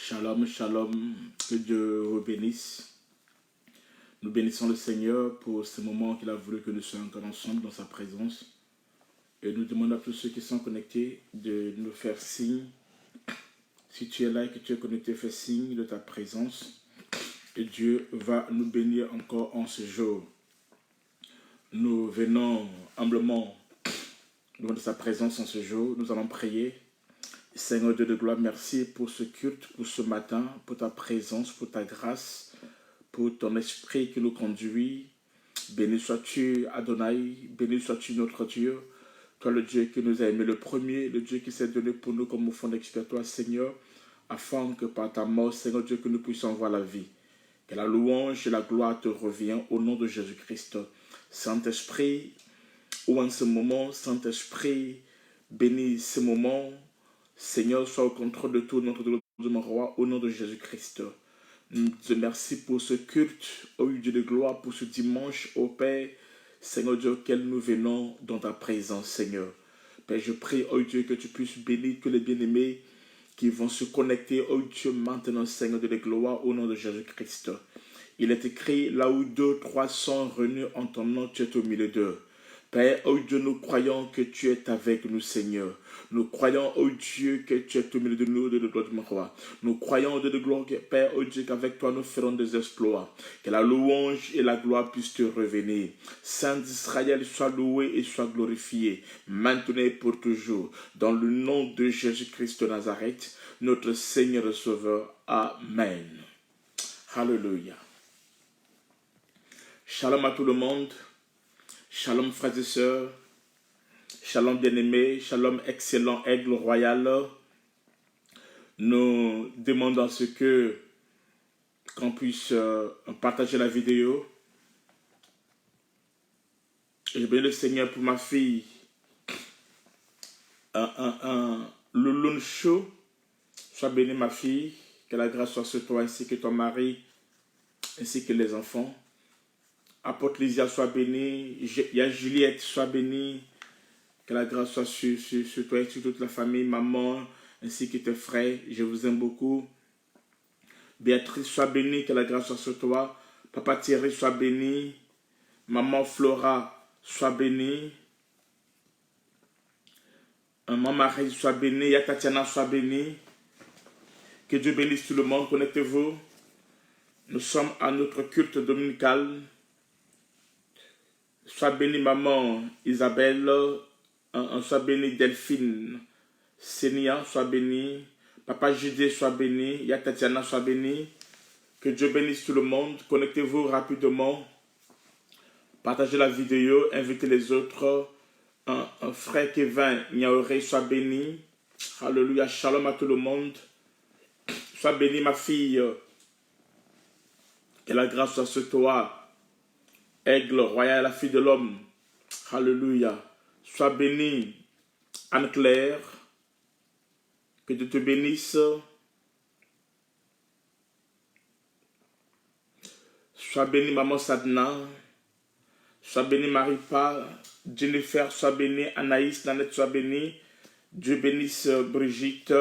Shalom, shalom, que Dieu vous bénisse. Nous bénissons le Seigneur pour ce moment qu'il a voulu que nous soyons encore ensemble dans sa présence. Et nous demandons à tous ceux qui sont connectés de nous faire signe. Si tu es là et que tu es connecté, fais signe de ta présence. Et Dieu va nous bénir encore en ce jour. Nous venons humblement devant sa présence en ce jour. Nous allons prier. Seigneur Dieu de gloire, merci pour ce culte, pour ce matin, pour ta présence, pour ta grâce, pour ton esprit qui nous conduit. Béni sois-tu Adonai, béni sois-tu notre Dieu. Toi le Dieu qui nous a aimés le premier, le Dieu qui s'est donné pour nous comme offrande expiatoire, Seigneur, afin que par ta mort, Seigneur Dieu, que nous puissions voir la vie. Que la louange et la gloire te reviennent au nom de Jésus-Christ. Saint-Esprit, ou en ce moment, Saint-Esprit, bénis ce moment. Seigneur, sois au contrôle de tout notre roi, au nom de Jésus-Christ. Nous te remercions pour ce culte, ô Dieu de gloire, pour ce dimanche, ô Père, Seigneur Dieu, auquel nous venons dans ta présence, Seigneur. Père, je prie, ô Dieu, que tu puisses bénir que les bien-aimés qui vont se connecter, ô Dieu, maintenant, Seigneur de la gloire, au nom de Jésus-Christ. Il est écrit, là où 2, 3 sont réunis en ton nom, tu es au milieu d'eux. Père, ô Dieu, nous croyons que tu es avec nous, Seigneur. Nous croyons, ô Dieu, que tu es au milieu de nous, de notre roi. Nous croyons, ô Dieu de gloire, Père, ô Dieu, qu'avec toi nous ferons des exploits. Que la louange et la gloire puissent te revenir. Saint d'Israël, sois loué et sois glorifié, maintenant et pour toujours. Dans le nom de Jésus-Christ de Nazareth, notre Seigneur et Sauveur. Amen. Alléluia. Shalom à tout le monde. Shalom frères et sœurs, shalom bien-aimés, shalom excellent aigle royal. Nous demandons à ce qu'on puisse partager la vidéo. Je bénis le Seigneur pour ma fille, le Lune Show. Sois bénie ma fille, que la grâce soit sur toi ainsi que ton mari, ainsi que les enfants. Apôtre Lysia, sois bénie. Il y a Juliette, sois bénie. Que la grâce soit sur toi et sur toute la famille, maman, ainsi que tes frères. Je vous aime beaucoup. Béatrice, sois bénie. Que la grâce soit sur toi. Papa Thierry, sois béni. Maman Flora, sois bénie. Maman Marie, sois bénie. Ya Tatiana, sois bénie. Que Dieu bénisse tout le monde. Connectez-vous. Nous sommes à notre culte dominical. Sois bénie maman Isabelle, sois bénie Delphine, Sénia, sois bénie, papa Judée, sois bénie, Ya Tatiana, sois bénie. Que Dieu bénisse tout le monde. Connectez-vous rapidement. Partagez la vidéo, invitez les autres. Un frère Kevin Niaoré, sois béni. Alléluia, shalom à tout le monde. Sois bénie ma fille. Que la grâce soit sur toi. Aigle royal, la fille de l'homme. Alléluia. Sois bénie, Anne-Claire. Que Dieu te bénisse. Sois bénie, maman Sadna. Sois bénie, Marie-Pa. Jennifer, sois bénie. Anaïs, Nanette, sois bénie. Dieu bénisse Brigitte.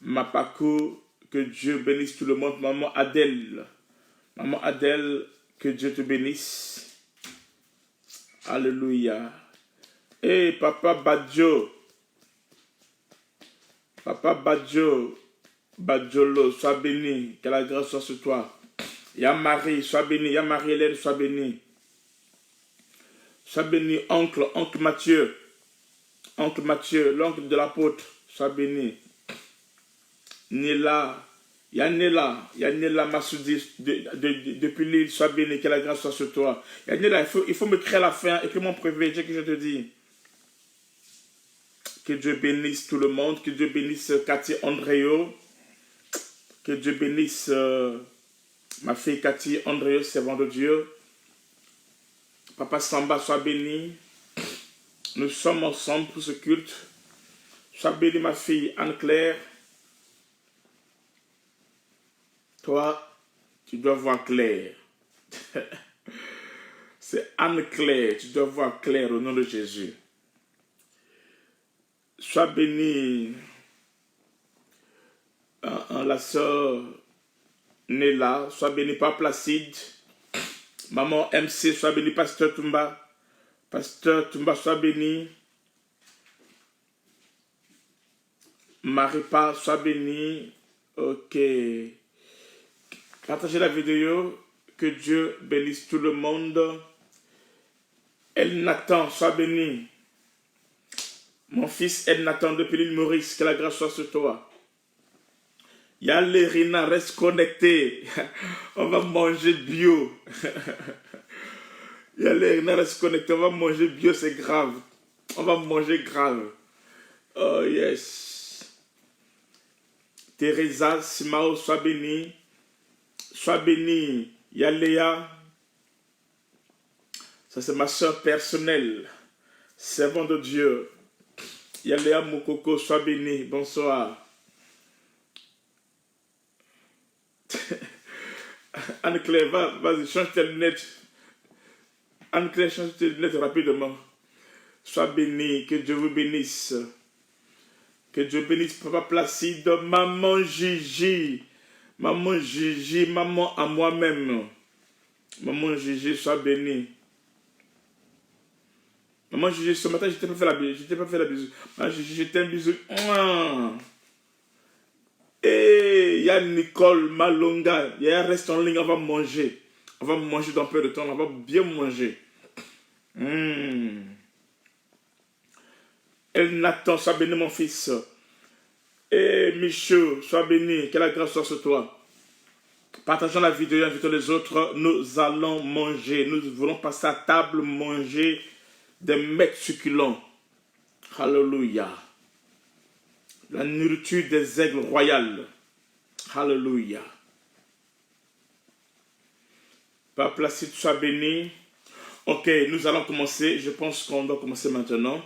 Mapakou. Que Dieu bénisse tout le monde. Maman Adèle. Maman Adèle. Que Dieu te bénisse. Alléluia. Et papa Badjo. Papa Badjo. Badjolo, sois béni. Que la grâce soit sur toi. Ya Marie, sois béni. Ya Marie-Hélène, sois béni. Sois béni, oncle Mathieu. Oncle Mathieu, l'oncle de l'apôtre, sois béni. Nila. Yanela Massoudi, depuis l'île, sois béni, que la grâce soit sur toi. Yanela, il faut me créer la fin, écris-moi privé, que je te dis. Que Dieu bénisse tout le monde, que Dieu bénisse Cathy Andréo, que Dieu bénisse ma fille Cathy Andréo, servant de Dieu. Papa Samba, sois béni. Nous sommes ensemble pour ce culte. Sois béni ma fille Anne-Claire. Toi, tu dois voir clair. C'est Anne-Claire, tu dois voir clair au nom de Jésus. Sois béni la sœur Nella, sois béni par Placide. Maman MC, sois béni, Pasteur Tumba. Pasteur Tumba, sois béni. Maripa, sois béni. Ok. Partagez la vidéo. Que Dieu bénisse tout le monde. El Nathan, sois béni. Mon fils El Nathan depuis l'île Maurice, que la grâce soit sur toi. Yalerina, reste connecté. On va manger bio. Yalerina, reste connecté. On va manger bio, c'est grave. On va manger grave. Oh yes. Teresa, Simao, sois béni. Sois béni. Yaléa. Ça, c'est ma soeur personnelle. Servant de Dieu. Yaléa Moukoko, sois béni. Bonsoir. Anne-Claire, vas-y, change tes lunettes. Anne-Claire, change tes lunettes rapidement. Sois béni, que Dieu vous bénisse. Que Dieu bénisse Papa Placide, Maman Gigi. Maman Gigi, maman à moi-même. Maman Gigi, sois béni. Maman Gigi, ce matin, je t'ai pas fait la bisou. Maman Gigi, je t'ai un bisou. Et il y a Nicole Malonga. Il y a un reste en ligne, on va manger. On va manger dans peu de temps, on va bien manger. El Nathan, sois béni mon fils. Et Michaud, sois béni. Que la grâce soit sur toi. Partageons la vidéo, invitons les autres. Nous allons manger. Nous voulons passer à table, manger des mets succulents. Alléluia. La nourriture des aigles royales. Alléluia. Père Placide, sois béni. Ok, nous allons commencer. Je pense qu'on doit commencer maintenant.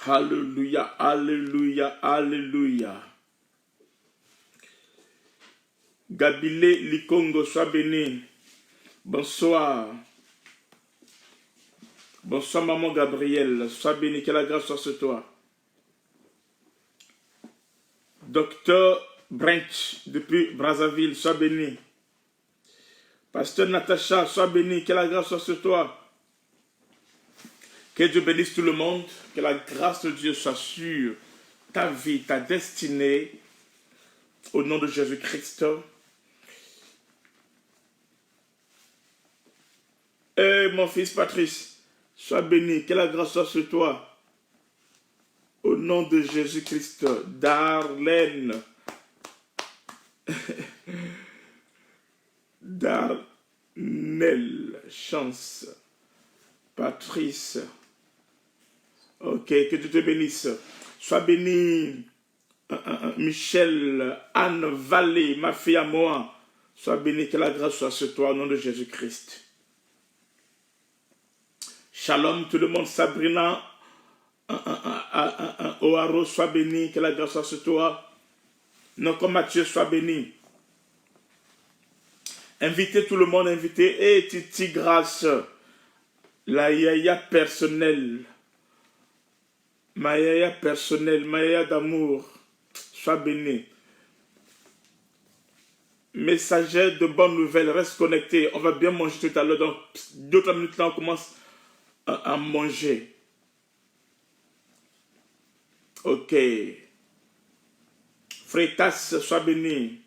Alléluia, alléluia, alléluia. Gabile Likongo, sois béni. Bonsoir. Bonsoir, maman Gabrielle. Sois béni, que la grâce soit sur toi. Docteur Branch, depuis Brazzaville, sois béni. Pasteur Natacha, sois béni, que la grâce soit sur toi. Que Dieu bénisse tout le monde, que la grâce de Dieu soit sur ta vie, ta destinée, au nom de Jésus-Christ. Et mon fils Patrice, sois béni, que la grâce soit sur toi. Au nom de Jésus-Christ, Darlène, Darnel, Chance, Patrice, ok, que Dieu te bénisse. Sois béni, Michel, Anne, Vallée, ma fille à moi. Sois béni, que la grâce soit sur toi au nom de Jésus-Christ. Shalom tout le monde, Sabrina, Oaro, sois béni, que la grâce soit sur toi. Noko Mathieu, sois béni. Invitez tout le monde, invitez. Et Titi Grâce, la yaya personnelle. Ma yaya personnelle, ma yaya d'amour, sois béni. Messager de bonnes nouvelles, reste connecté. On va bien manger tout à l'heure. Dans 2-3 minutes, là, on commence à manger. Ok. Freitas, sois béni.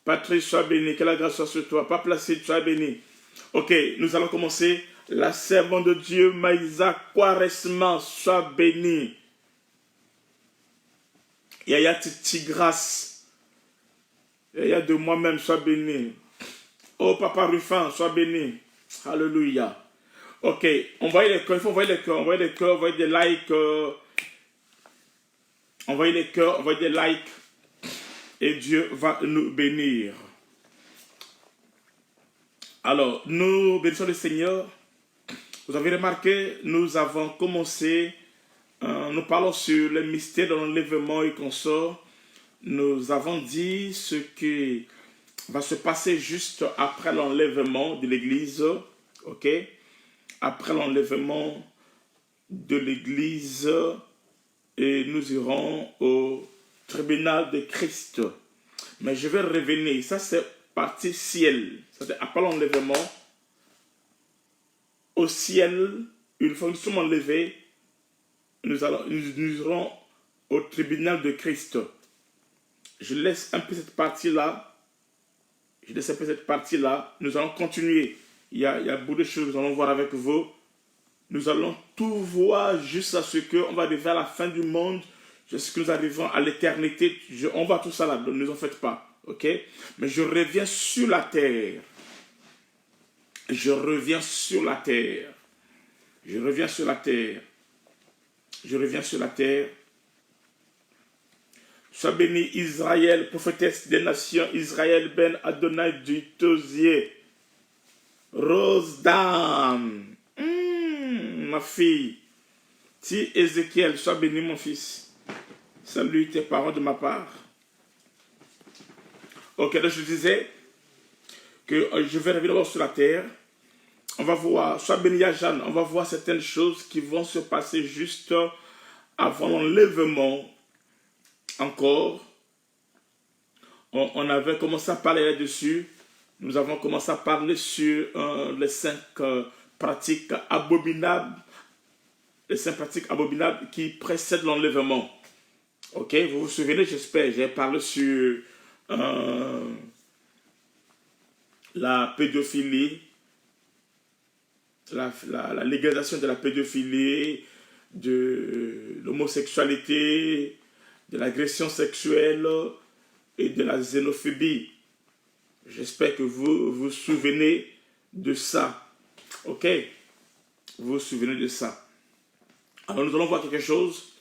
Patrice, sois béni. Que la grâce soit sur toi. Pas Placide, sois béni. Ok, nous allons commencer. La servante de Dieu, Maïsa Quaresma, sois béni. Yaya Titi Grâce. Yaya de moi-même, sois béni. Oh, Papa Ruffin, sois béni. Alléluia. Ok, envoyez les cœurs, il faut envoyer les cœurs, envoyer des cœurs, envoyer des likes. Envoyez les cœurs, envoyez des likes. Et Dieu va nous bénir. Alors, nous bénissons le Seigneur. Vous avez remarqué, nous avons commencé, nous parlons sur le mystère de l'enlèvement et consort. Nous avons dit ce qui va se passer juste après l'enlèvement de l'Église. Ok? Après l'enlèvement, de l'Église et nous irons au tribunal de Christ. Mais je vais revenir, ça c'est partie ciel, c'est après l'enlèvement. Au ciel, une fois que nous sommes enlevés, nous irons au tribunal de Christ. Je laisse un peu cette partie-là. Nous allons continuer. Il y a beaucoup de choses que nous allons voir avec vous. Nous allons tout voir jusqu'à ce qu'on va arriver à la fin du monde, jusqu'à ce que nous arrivons à l'éternité. On va tout ça là, ne vous en faites pas. Ok? Mais je reviens sur la terre. Je reviens sur la terre. Sois béni Israël, prophétesse des nations, Israël ben Adonai du Tosier. Rose d'âme. Ma fille. Si Ézéchiel, sois béni mon fils. Salut tes parents de ma part. Ok, donc je disais que je vais revenir sur la terre. On va voir, sois béni Jeanne, on va voir certaines choses qui vont se passer juste avant l'enlèvement. Encore, on avait commencé à parler là-dessus. Nous avons commencé à parler sur les 5 pratiques abominables. Les 5 pratiques abominables qui précèdent l'enlèvement. Ok, vous vous souvenez, j'espère, j'ai parlé sur la pédophilie, la légalisation de la pédophilie, de l'homosexualité, de l'agression sexuelle et de la xénophobie. J'espère que vous vous souvenez de ça. Ok? Vous vous souvenez de ça. Alors nous allons voir quelque chose.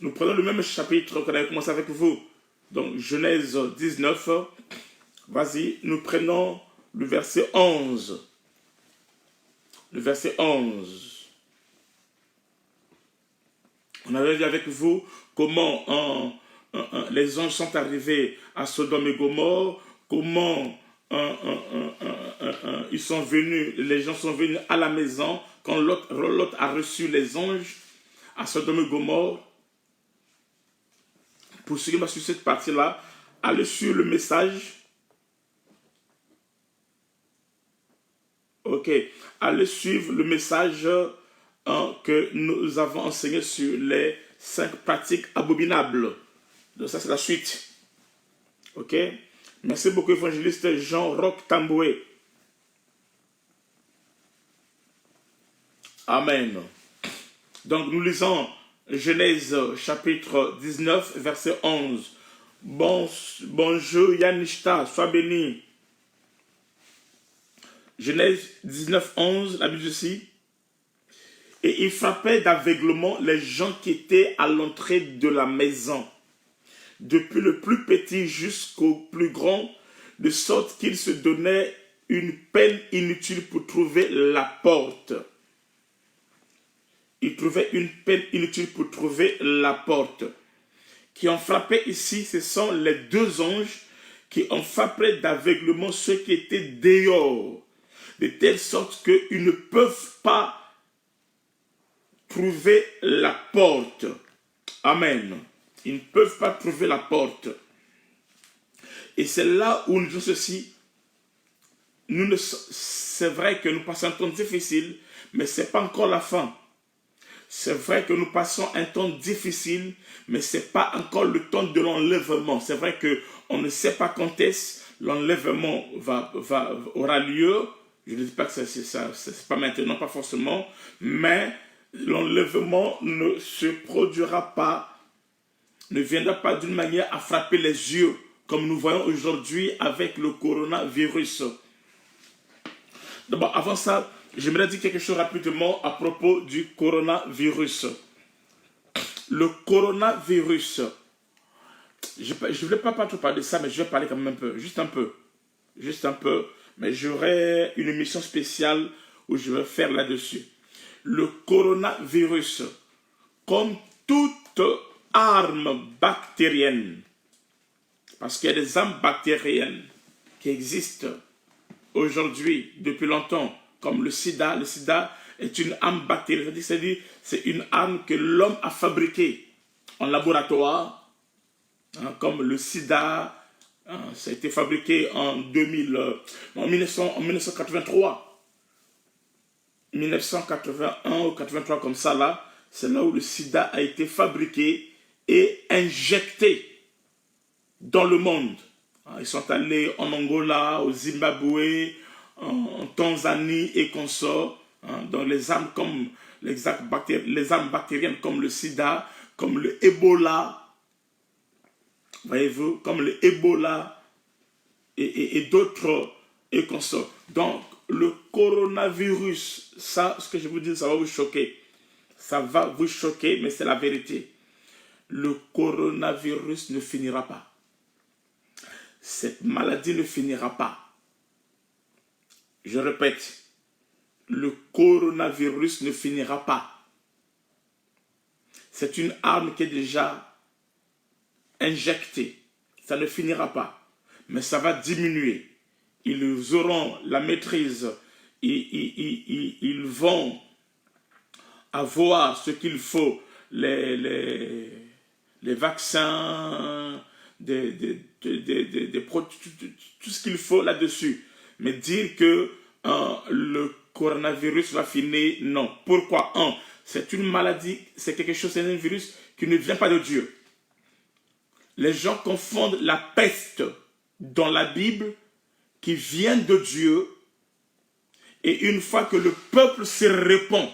Nous prenons le même chapitre qu'on avait commencé avec vous. Donc Genèse 19. Vas-y, nous prenons le verset 11. Le verset 11. On avait vu avec vous comment les anges sont arrivés à Sodome et Gomorrhe, comment ils sont venus, les gens sont venus à la maison quand Lot a reçu les anges à Sodome et Gomorrhe. Pour ceux qui m'ont sur cette partie-là, allez sur le message. Ok, allez suivre le message que nous avons enseigné sur les 5 pratiques abominables. Donc ça c'est la suite. Ok. Merci beaucoup évangéliste Jean-Roch Tamboué. Amen. Donc nous lisons Genèse chapitre 19 verset 11. Bonjour Yanishta, sois béni. Genèse 19, 11, la Bible dit ceci. Et il frappait d'aveuglement les gens qui étaient à l'entrée de la maison, depuis le plus petit jusqu'au plus grand, de sorte qu'il se donnait une peine inutile pour trouver la porte. Il trouvait une peine inutile pour trouver la porte. Qui ont frappé ici, ce sont les 2 anges qui ont frappé d'aveuglement ceux qui étaient dehors, de telle sorte qu'ils ne peuvent pas trouver la porte. Amen. Ils ne peuvent pas trouver la porte. Et c'est là où nous disons ceci. C'est vrai que nous passons un temps difficile, mais ce n'est pas encore la fin. C'est vrai que nous passons un temps difficile, mais ce n'est pas encore le temps de l'enlèvement. C'est vrai qu'on ne sait pas quand est-ce l'enlèvement aura lieu. Je ne dis pas que c'est pas maintenant, pas forcément, mais l'enlèvement ne se produira pas, ne viendra pas d'une manière à frapper les yeux, comme nous voyons aujourd'hui avec le coronavirus. D'abord, avant ça, j'aimerais dire quelque chose rapidement à propos du coronavirus. Le coronavirus, je ne voulais pas trop parler de ça, mais je vais parler quand même un peu, juste un peu, mais j'aurai une émission spéciale où je vais faire là-dessus. Le coronavirus, comme toute arme bactérienne, parce qu'il y a des armes bactériennes qui existent aujourd'hui, depuis longtemps, comme le sida. Le sida est une arme bactérienne, c'est-à-dire c'est une arme que l'homme a fabriquée en laboratoire, comme le sida. Ça a été fabriqué en 1983. 1981 ou 83 comme ça là, c'est là où le sida a été fabriqué et injecté dans le monde. Ils sont allés en Angola, au Zimbabwe, en Tanzanie et consorts, dans les armes comme les armes bactériennes comme le sida, comme le Ebola, voyez-vous, comme le Ebola et d'autres et consorts. Donc, le coronavirus, ça, ce que je vous dis, ça va vous choquer. Ça va vous choquer, mais c'est la vérité. Le coronavirus ne finira pas. Cette maladie ne finira pas. Je répète, le coronavirus ne finira pas. C'est une arme qui est déjà injectée. Ça ne finira pas. Mais ça va diminuer. Ils auront la maîtrise. Ils vont avoir ce qu'il faut. Les vaccins, tout ce qu'il faut là-dessus. Mais dire que le coronavirus va finir, non. Pourquoi? C'est une maladie, c'est quelque chose, c'est un virus qui ne vient pas de Dieu. Les gens confondent la peste dans la Bible qui vient de Dieu, et une fois que le peuple se répand,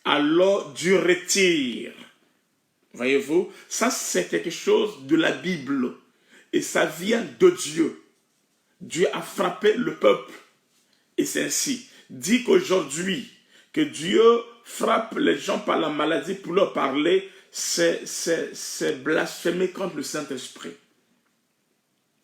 alors Dieu retire. Voyez-vous, ça c'est quelque chose de la Bible. Et ça vient de Dieu. Dieu a frappé le peuple. Et c'est ainsi. Dit qu'aujourd'hui, que Dieu frappe les gens par la maladie pour leur parler, c'est blasphémer contre le Saint-Esprit.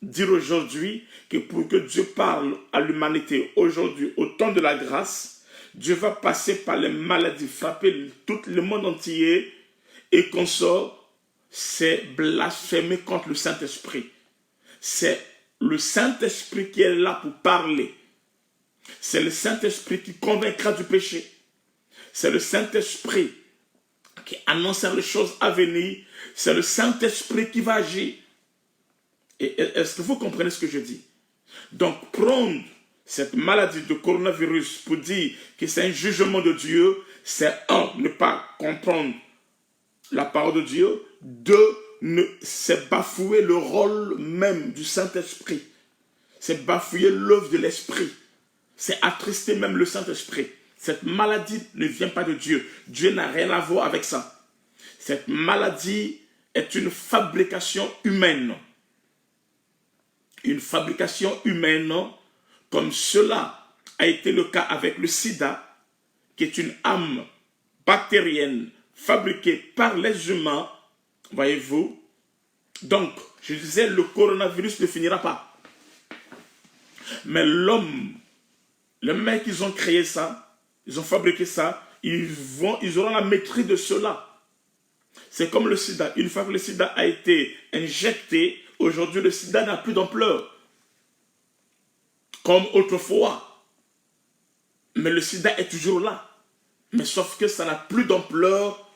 Dire aujourd'hui que pour que Dieu parle à l'humanité aujourd'hui, au temps de la grâce, Dieu va passer par les maladies, frapper tout le monde entier et qu'on sort, c'est blasphémer contre le Saint-Esprit. C'est le Saint-Esprit qui est là pour parler. C'est le Saint-Esprit qui convaincra du péché. C'est le Saint-Esprit qui annoncera les choses à venir. C'est le Saint-Esprit qui va agir. Et est-ce que vous comprenez ce que je dis? Donc, prendre cette maladie de coronavirus pour dire que c'est un jugement de Dieu, c'est ne pas comprendre la parole de Dieu. C'est bafouer le rôle même du Saint-Esprit. C'est bafouer l'œuvre de l'Esprit. C'est attrister même le Saint-Esprit. Cette maladie ne vient pas de Dieu. Dieu n'a rien à voir avec ça. Cette maladie est une fabrication humaine. Une fabrication humaine, comme cela a été le cas avec le sida, qui est une âme bactérienne fabriquée par les humains. Voyez-vous? Donc, je disais, le coronavirus ne finira pas. Mais l'homme, les mecs, ils ont créé ça, ils ont fabriqué ça, ils auront la maîtrise de cela. C'est comme le sida. Une fois que le sida a été injecté, aujourd'hui, le sida n'a plus d'ampleur. Comme autrefois. Mais le sida est toujours là. Mais sauf que ça n'a plus d'ampleur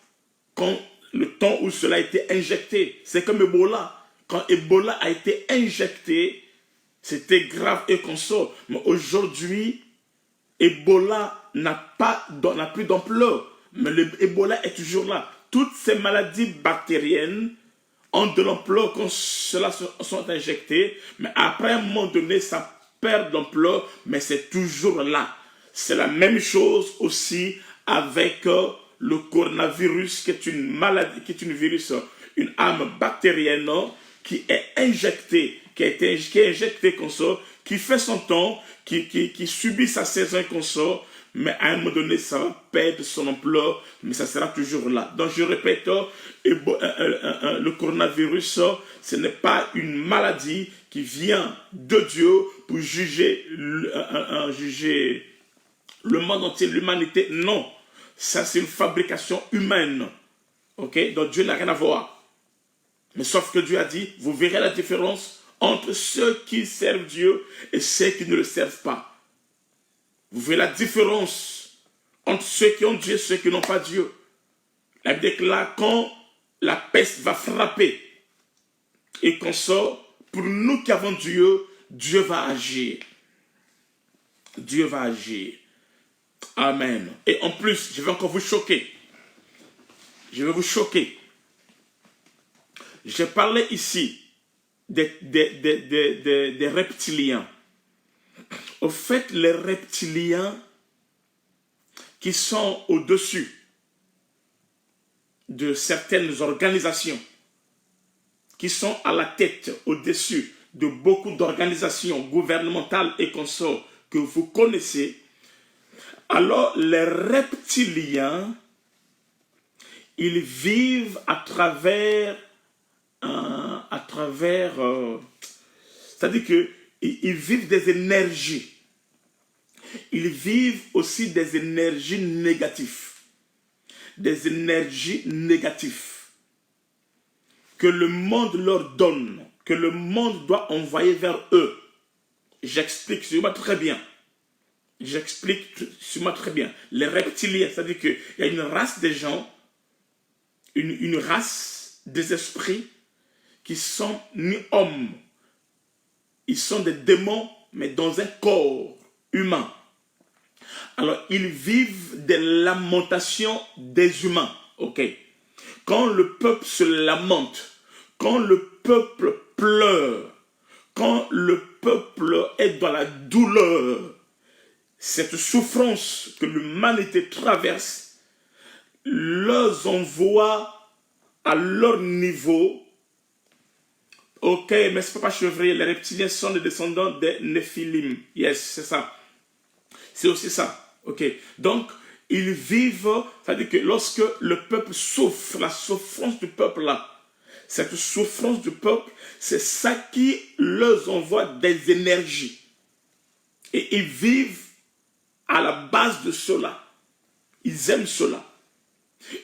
quand le temps où cela a été injecté. C'est comme Ebola. Quand Ebola a été injecté, c'était grave et consort. Mais aujourd'hui, Ebola n'a plus d'ampleur. Mais l'Ebola est toujours là. Toutes ces maladies bactériennes ont de l'ampleur quand cela sont injectés. Mais après un moment donné, ça perd d'ampleur. Mais c'est toujours là. C'est la même chose aussi avec le coronavirus, qui est une maladie, qui est une arme bactérienne qui est injectée, qui est injectée comme ça, qui fait son temps, qui subit sa saison comme ça, mais à un moment donné, ça va perdre son ampleur, mais ça sera toujours là. Donc je répète, le coronavirus, ce n'est pas une maladie qui vient de Dieu pour juger le monde entier, l'humanité. Non, ça c'est une fabrication humaine. Ok? Donc Dieu n'a rien à voir. Mais sauf que Dieu a dit, vous verrez la différence entre ceux qui servent Dieu et ceux qui ne le servent pas. Vous verrez la différence entre ceux qui ont Dieu et ceux qui n'ont pas Dieu. La Bible déclare quand la peste va frapper et qu'on sort, pour nous qui avons Dieu, Dieu va agir. Dieu va agir. Amen. Et en plus, je vais encore vous choquer. Je vais vous choquer. J'ai parlé ici des reptiliens. Au fait, les reptiliens qui sont au-dessus de certaines organisations, qui sont à la tête, au-dessus de beaucoup d'organisations gouvernementales et consorts que vous connaissez, alors les reptiliens, ils vivent à travers c'est-à-dire qu'ils vivent des énergies. Ils vivent aussi des énergies négatives. Des énergies négatives que le monde leur donne, que le monde doit envoyer vers eux. J'explique sur moi très bien. J'explique sur moi très bien. Les reptiliens, c'est-à-dire qu'il y a une race de gens, une race des esprits qui sont ni hommes. Ils sont des démons, mais dans un corps humain. Alors, ils vivent des lamentations des humains. Ok. Quand le peuple se lamente, quand le peuple pleure, quand le peuple est dans la douleur, cette souffrance que l'humanité traverse leur envoie à leur niveau. Ok, mais c'est pas chevrier, les reptiliens sont les descendants des Néphilim. Yes, c'est ça. C'est aussi ça. Ok, donc ils vivent, c'est-à-dire que lorsque le peuple souffre, la souffrance du peuple là, cette souffrance du peuple, c'est ça qui leur envoie des énergies. Et ils vivent à la base de cela. Ils aiment cela.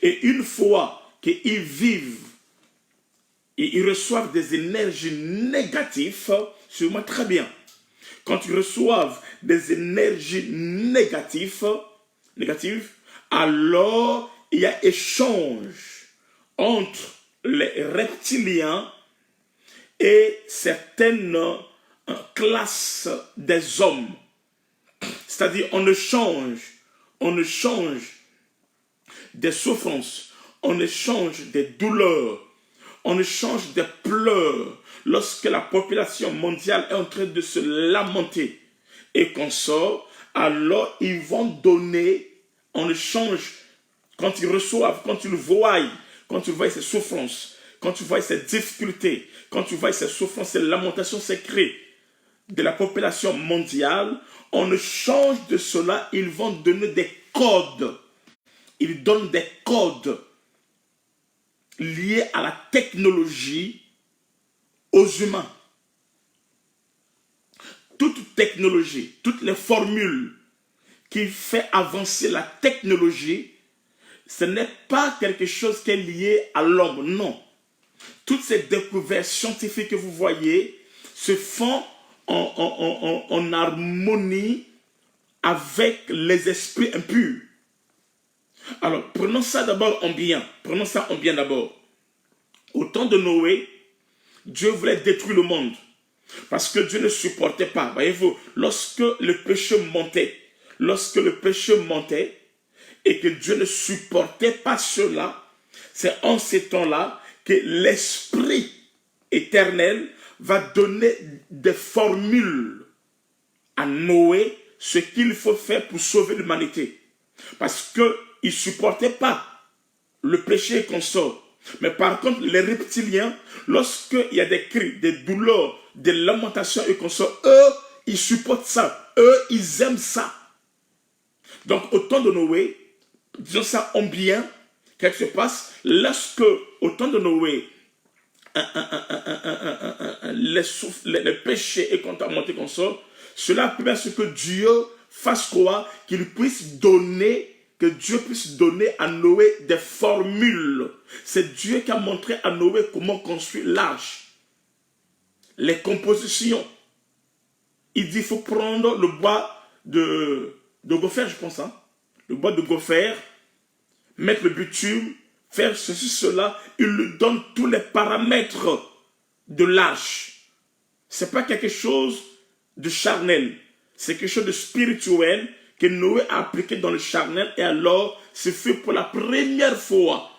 Et une fois qu'ils vivent et ils reçoivent des énergies négatives, sûrement très bien. Quand ils reçoivent des énergies négatives, alors il y a échange entre les reptiliens et certaines classes des hommes. C'est-à-dire on échange des souffrances, on échange des douleurs, on échange des pleurs lorsque la population mondiale est en train de se lamenter et qu'on sort, alors ils vont donner en échange, quand ils reçoivent, quand ils voient ces souffrances, quand tu vois ces difficultés, quand tu vois ces souffrances, ces lamentations, ces cris de la population mondiale, en échange de cela, ils vont donner des codes. Ils donnent des codes liés à la technologie aux humains. Toute technologie, toutes les formules qui fait avancer la technologie, ce n'est pas quelque chose qui est lié à l'homme, non. Toutes ces découvertes scientifiques que vous voyez se font en harmonie avec les esprits impurs. Alors, prenons ça d'abord en bien. Prenons ça en bien d'abord. Au temps de Noé, Dieu voulait détruire le monde. Parce que Dieu ne supportait pas. Voyez-vous, lorsque le péché montait, et que Dieu ne supportait pas cela, c'est en ces temps-là que l'Esprit éternel va donner des formules à Noé, ce qu'il faut faire pour sauver l'humanité. Parce qu'il ne supportait pas le péché qu'on sort. Mais par contre, les reptiliens, lorsqu'il y a des cris, des douleurs, des lamentations et qu'on sort, eux, ils supportent ça. Eux, ils aiment ça. Donc, au temps de Noé, disons ça en bien, qu'est-ce qui se passe? Lorsque, au temps de Noé, les péchés et qu'on a monté qu'on sort, cela permet à ce que Dieu fasse quoi? Qu'il puisse donner, que Dieu puisse donner à Noé des formules. C'est Dieu qui a montré à Noé comment construire l'arche. Les compositions. Il dit, il faut prendre le bois de gopher, je pense, hein? le bois de gopher, mettre le bitume, faire ceci, cela. Il lui donne tous les paramètres de l'arche. Ce n'est pas quelque chose de charnel. C'est quelque chose de spirituel que Noé a appliqué dans le charnel. Et alors, c'est fait pour la première fois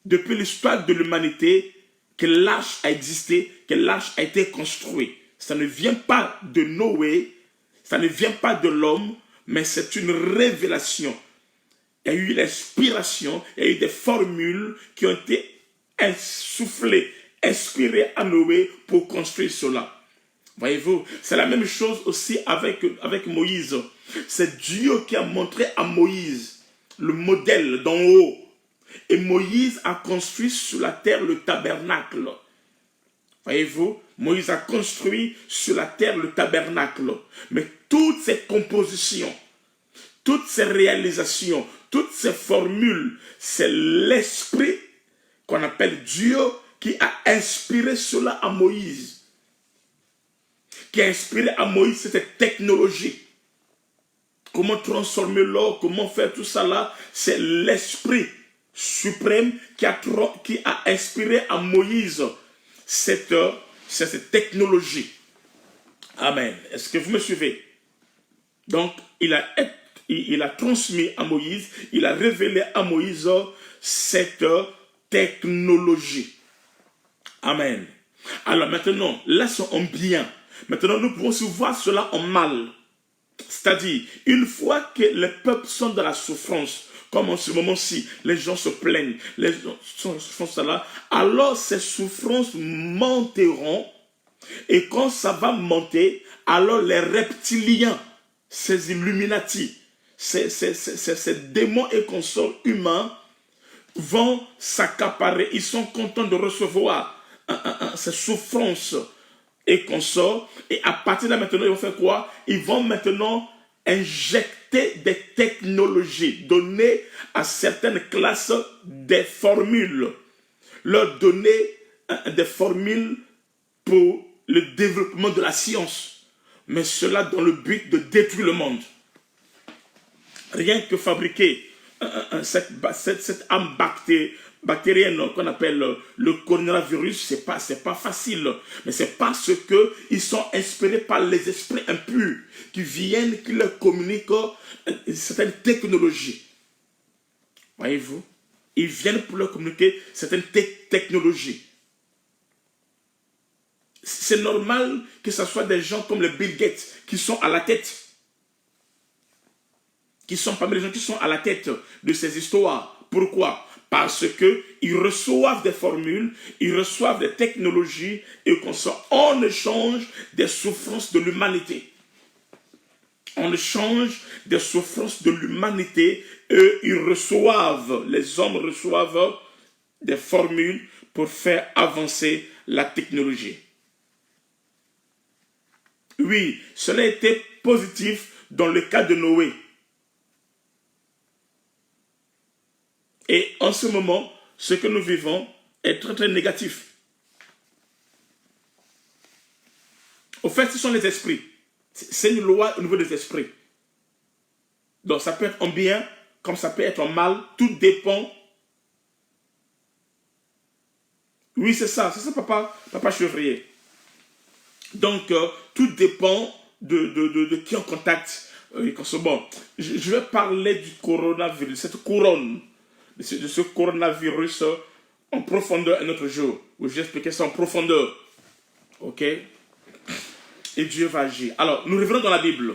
depuis l'histoire de l'humanité que l'arche a existé, que l'arche a été construite. Ça ne vient pas de Noé, ça ne vient pas de l'homme, mais c'est une révélation. Il y a eu l'inspiration, il y a eu des formules qui ont été insufflées, inspirées à Noé pour construire cela. Voyez-vous, c'est la même chose aussi avec Moïse. C'est Dieu qui a montré à Moïse le modèle d'en haut. Et Moïse a construit sur la terre le tabernacle. Voyez-vous, Moïse a construit sur la terre le tabernacle. Mais toutes ces compositions, toutes ces réalisations, toutes ces formules, c'est l'esprit qu'on appelle Dieu qui a inspiré cela à Moïse. Qui a inspiré à Moïse cette technologie. Comment transformer l'or, comment faire tout ça là, c'est l'esprit suprême qui a inspiré à Moïse cette technologie. Amen. Est-ce que vous me suivez? Donc, il a transmis à Moïse, il a révélé à Moïse cette technologie. Amen. Alors maintenant, là c'est en bien. Maintenant, nous pouvons aussi voir cela en mal. C'est-à-dire, une fois que les peuples sont dans la souffrance, comme en ce moment-ci, les gens se plaignent, les gens sont en souffrance là, alors ces souffrances monteront, et quand ça va monter, alors les reptiliens, ces Illuminati, ces démons et consorts humains vont s'accaparer, ils sont contents de recevoir ces souffrances et consorts, et à partir de là maintenant, ils vont faire quoi? Ils vont maintenant injecter des technologies, donner à certaines classes des formules, leur donner des formules pour le développement de la science, mais cela dans le but de détruire le monde. Rien que fabriquer cette âme bactérienne qu'on appelle le coronavirus, c'est pas facile, mais c'est parce que ils sont inspirés par les esprits impurs qui viennent, qui leur communiquent certaines technologies. Voyez-vous, ils viennent pour leur communiquer certaines technologies. C'est normal que ce soit des gens comme le Bill Gates qui sont à la tête, qui sont parmi les gens qui sont à la tête de ces histoires. Pourquoi? Parce qu'ils reçoivent des formules, ils reçoivent des technologies et qu'on soit en échange des souffrances de l'humanité. En échange des souffrances de l'humanité, eux, ils reçoivent, les hommes reçoivent des formules pour faire avancer la technologie. Oui, cela était positif dans le cas de Noé. Et en ce moment, ce que nous vivons est très très négatif. Au fait, ce sont les esprits. C'est une loi au niveau des esprits. Donc ça peut être en bien, comme ça peut être en mal. Tout dépend. Oui, c'est ça, papa Chevrier. Donc, tout dépend de qui on contacte. Bon, je vais parler du coronavirus, cette couronne, de ce coronavirus en profondeur un autre jour. Où je vais expliquer ça en profondeur. Ok? Et Dieu va agir. Alors, nous revenons dans la Bible.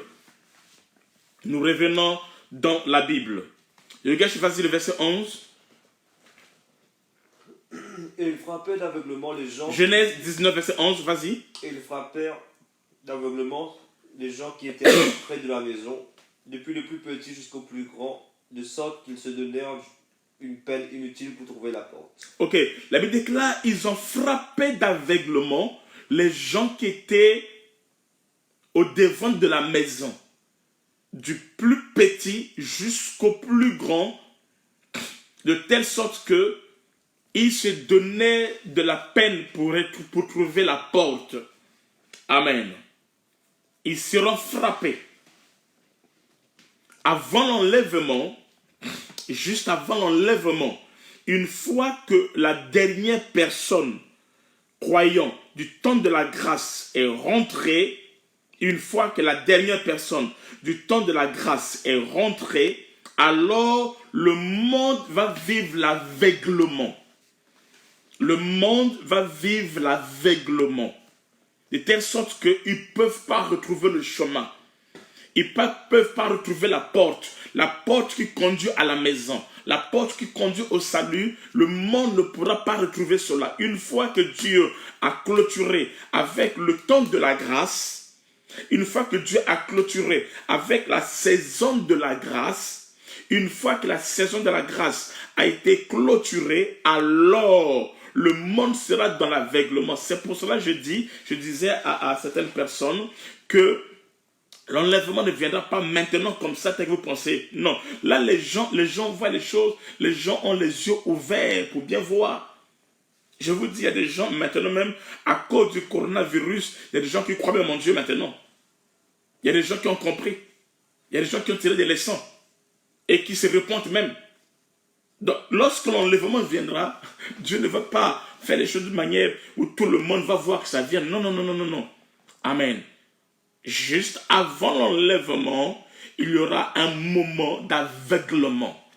Nous revenons dans la Bible. Et regarde, vas-y, le verset 11. Et ils frappèrent d'aveuglement les gens. Genèse 19, verset 11, vas-y. Et ils frappèrent d'aveuglement les gens qui étaient près de la maison, depuis le plus petit jusqu'au plus grand, de sorte qu'ils se donnèrent une peine inutile pour trouver la porte. Ok, la Bible déclare, ils ont frappé d'aveuglement les gens qui étaient au devant de la maison, du plus petit jusqu'au plus grand, de telle sorte que ils se donnaient de la peine pour trouver la porte. Amen. Ils seront frappés. avant l'enlèvement, juste avant l'enlèvement, une fois que la dernière personne croyant du temps de la grâce est rentrée, une fois que la dernière personne du temps de la grâce est rentrée, alors le monde va vivre l'aveuglement. Le monde va vivre l'aveuglement. De telle sorte qu'ils ne peuvent pas retrouver le chemin. Ils ne peuvent pas retrouver la porte qui conduit à la maison, la porte qui conduit au salut. Le monde ne pourra pas retrouver cela. Une fois que Dieu a clôturé avec le temps de la grâce, une fois que Dieu a clôturé avec la saison de la grâce, une fois que la saison de la grâce a été clôturée, alors le monde sera dans l'aveuglement. C'est pour cela que je disais à certaines personnes que l'enlèvement ne viendra pas maintenant comme ça, tel que vous pensez. Non, là les gens voient les choses, les gens ont les yeux ouverts pour bien voir. Je vous dis, il y a des gens maintenant même, à cause du coronavirus, il y a des gens qui croient même en Dieu maintenant. Il y a des gens qui ont compris. Il y a des gens qui ont tiré des leçons et qui se repentent même. Donc, lorsque l'enlèvement viendra, Dieu ne va pas faire les choses de manière où tout le monde va voir que ça vient. Non, non, non, non, non, non. Amen. Juste avant l'enlèvement, il y aura un moment d'aveuglement,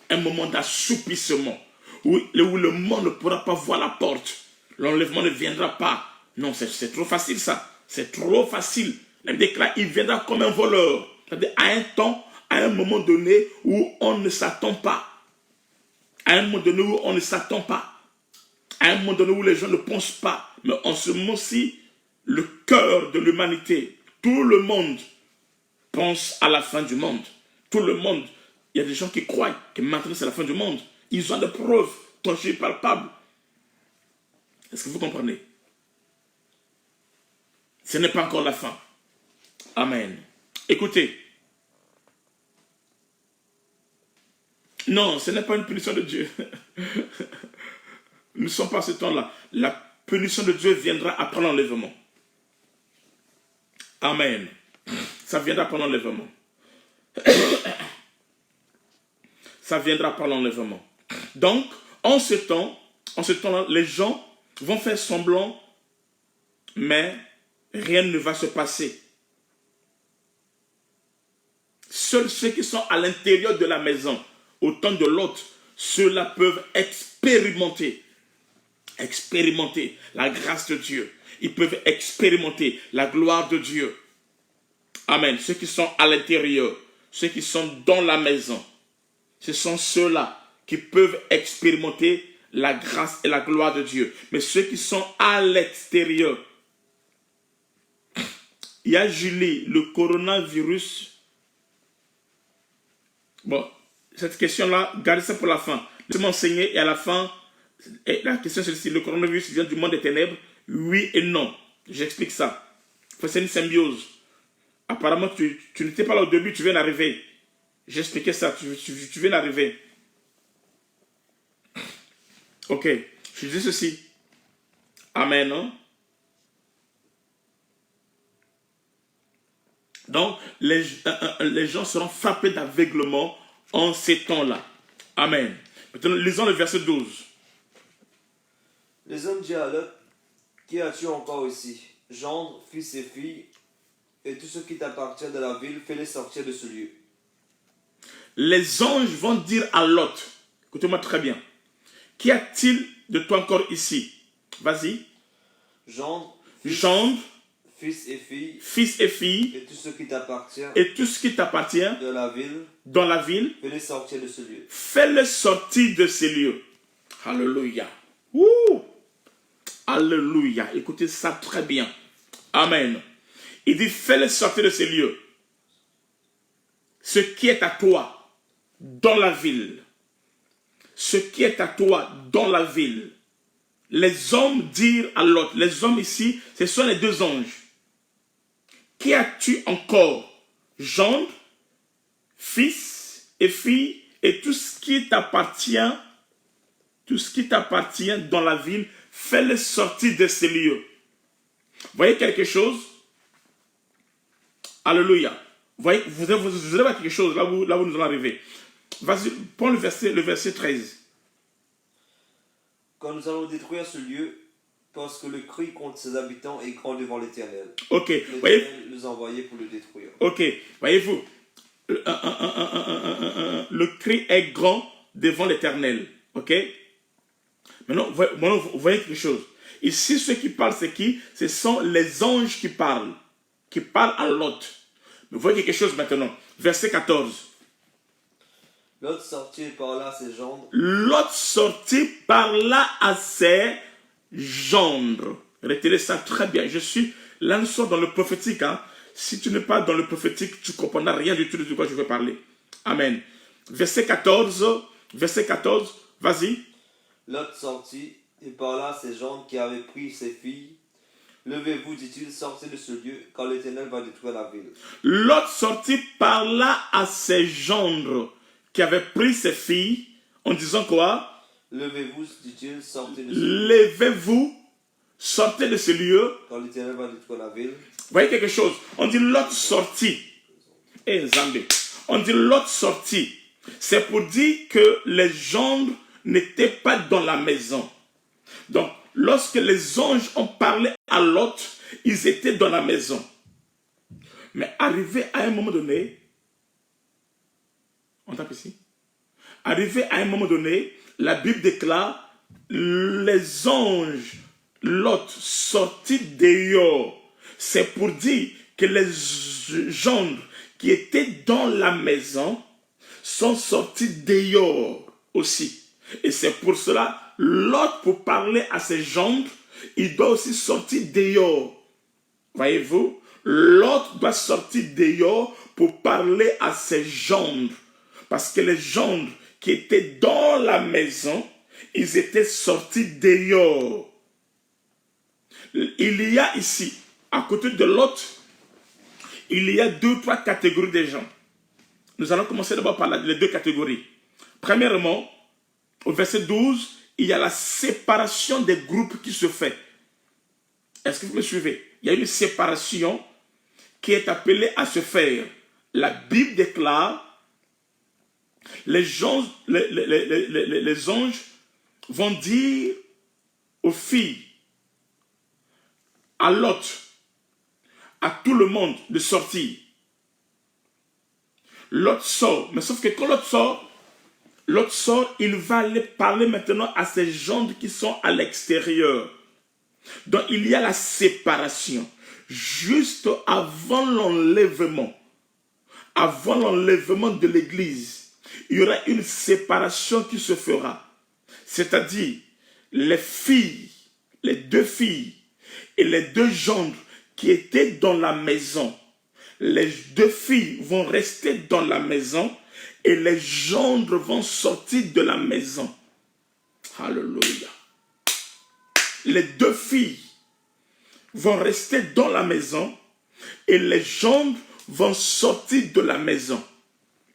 un moment d'assoupissement, où le monde ne pourra pas voir la porte. L'enlèvement ne viendra pas. Non, c'est trop facile ça. C'est trop facile. Même déclare, il viendra comme un voleur. C'est-à-dire à un temps, à un moment donné où on ne s'attend pas. À un moment donné où on ne s'attend pas. À un moment donné où les gens ne pensent pas. Mais en ce moment-ci, le cœur de l'humanité, tout le monde pense à la fin du monde. Tout le monde, il y a des gens qui croient que maintenant c'est la fin du monde. Ils ont des preuves tangibles, palpables. Est-ce que vous comprenez? Ce n'est pas encore la fin. Amen. Écoutez. Non, ce n'est pas une punition de Dieu. Nous ne sommes pas à ce temps-là. La punition de Dieu viendra après l'enlèvement. Amen. Ça viendra par l'enlèvement. Ça viendra par l'enlèvement. Donc, en ce temps-là, les gens vont faire semblant, mais rien ne va se passer. Seuls ceux qui sont à l'intérieur de la maison, au temps de l'autre, ceux-là peuvent expérimenter la grâce de Dieu. Ils peuvent expérimenter la gloire de Dieu. Amen. Ceux qui sont à l'intérieur, ceux qui sont dans la maison, ce sont ceux-là qui peuvent expérimenter la grâce et la gloire de Dieu. Mais ceux qui sont à l'extérieur, il y a Julie, le coronavirus. Bon, cette question-là, gardez ça pour la fin. Laissez-moi enseigner et à la fin, et la question c'est celle-ci, le coronavirus vient du monde des ténèbres? Oui et non. J'explique ça. C'est une symbiose. Apparemment, tu n'étais pas là au début, tu viens d'arriver. J'expliquais ça, tu viens d'arriver. Ok, je dis ceci. Amen. Hein? Donc, les gens seront frappés d'aveuglement en ces temps-là. Amen. Maintenant, lisons le verset 12. Les hommes dirent à Lot, qui as-tu encore ici? Gendre, fils et filles, et tout ce qui t'appartient de la ville, fais-les sortir de ce lieu. Les anges vont dire à Lot, écoutez-moi très bien, qu'y a-t-il de toi encore ici? Vas-y. Gendre, fils et filles, et tout ce qui t'appartient dans la ville, fais-les sortir de ce lieu. Fais-les sortir de ces lieux. Alléluia. Ouh. Alléluia. Écoutez ça très bien. Amen. Il dit, fais-les sortir de ces lieux. Ce qui est à toi dans la ville. Ce qui est à toi dans la ville. Les hommes dirent à l'autre. Les hommes ici, ce sont les deux anges. Qui as-tu encore? Gendre, fils et filles, et tout ce qui t'appartient dans la ville, fais-les sortir de ces lieux. Voyez quelque chose? Alléluia. voyez, vous allez voir quelque chose là où nous allons arriver. Vas-y, prends le verset 13. Quand nous allons détruire ce lieu, parce que le cri contre ses habitants est grand devant l'Éternel. Ok, L'Éternel nous a envoyés pour le détruire. Ok, voyez-vous, le cri est grand devant l'Éternel. Ok. Maintenant, vous voyez quelque chose. Ici, ceux qui parlent, c'est qui? Ce sont les anges qui parlent à Lot. Mais vous voyez quelque chose maintenant. Verset 14. Lot sortit par là ses gendres. Lot sortit par là à ses gendres. Retenez ça très bien. Je suis là, nous sommes dans le prophétique. Hein. Si tu n'es pas dans le prophétique, tu ne comprendras rien du tout de quoi je vais parler. Amen. Verset 14, vas-y. Lot sortit et par là ses gendres qui avaient pris ses filles. Levez-vous, dit-il, sortez de ce lieu, car l'Éternel va détruire la ville. Lot sortit par là à ses gendres qui avaient pris ses filles, en disant quoi? Levez-vous, dit-il, sortez de ce lieu. Levez-vous, sortez de ce lieu. Car l'Éternel va détruire la ville. Vous voyez quelque chose? On dit Lot sortit. Et Zambé. On dit Lot sortit. C'est pour dire que les gendres n'étaient pas dans la maison. Donc, lorsque les anges ont parlé à Lot, ils étaient dans la maison. Mais arrivé à un moment donné, on tape ici. Arrivé à un moment donné, la Bible déclare les anges, Lot sortit dehors. C'est pour dire que les gendres qui étaient dans la maison sont sortis dehors aussi. Et c'est pour cela, Lot, pour parler à ses gendres, il doit aussi sortir dehors. Voyez-vous, Lot doit sortir dehors pour parler à ses gendres. Parce que les gendres qui étaient dans la maison, ils étaient sortis dehors. Il y a ici, à côté de Lot, il y a 2 ou 3 catégories de gens. Nous allons commencer d'abord par les 2 catégories. Premièrement, au verset 12, il y a la séparation des groupes qui se fait. Est-ce que vous me suivez? Il y a une séparation qui est appelée à se faire. La Bible déclare, les anges vont dire aux filles, à Lot, à tout le monde de sortir. Lot sort, mais sauf que quand Lot sort, il va aller parler maintenant à ces gens qui sont à l'extérieur. Donc il y a la séparation. Juste avant l'enlèvement de l'église, il y aura une séparation qui se fera. C'est-à-dire, les filles, les 2 filles et les 2 gendres qui étaient dans la maison, les 2 filles vont rester dans la maison et les gendres vont sortir de la maison. Alléluia. Les 2 filles vont rester dans la maison et les gendres vont sortir de la maison.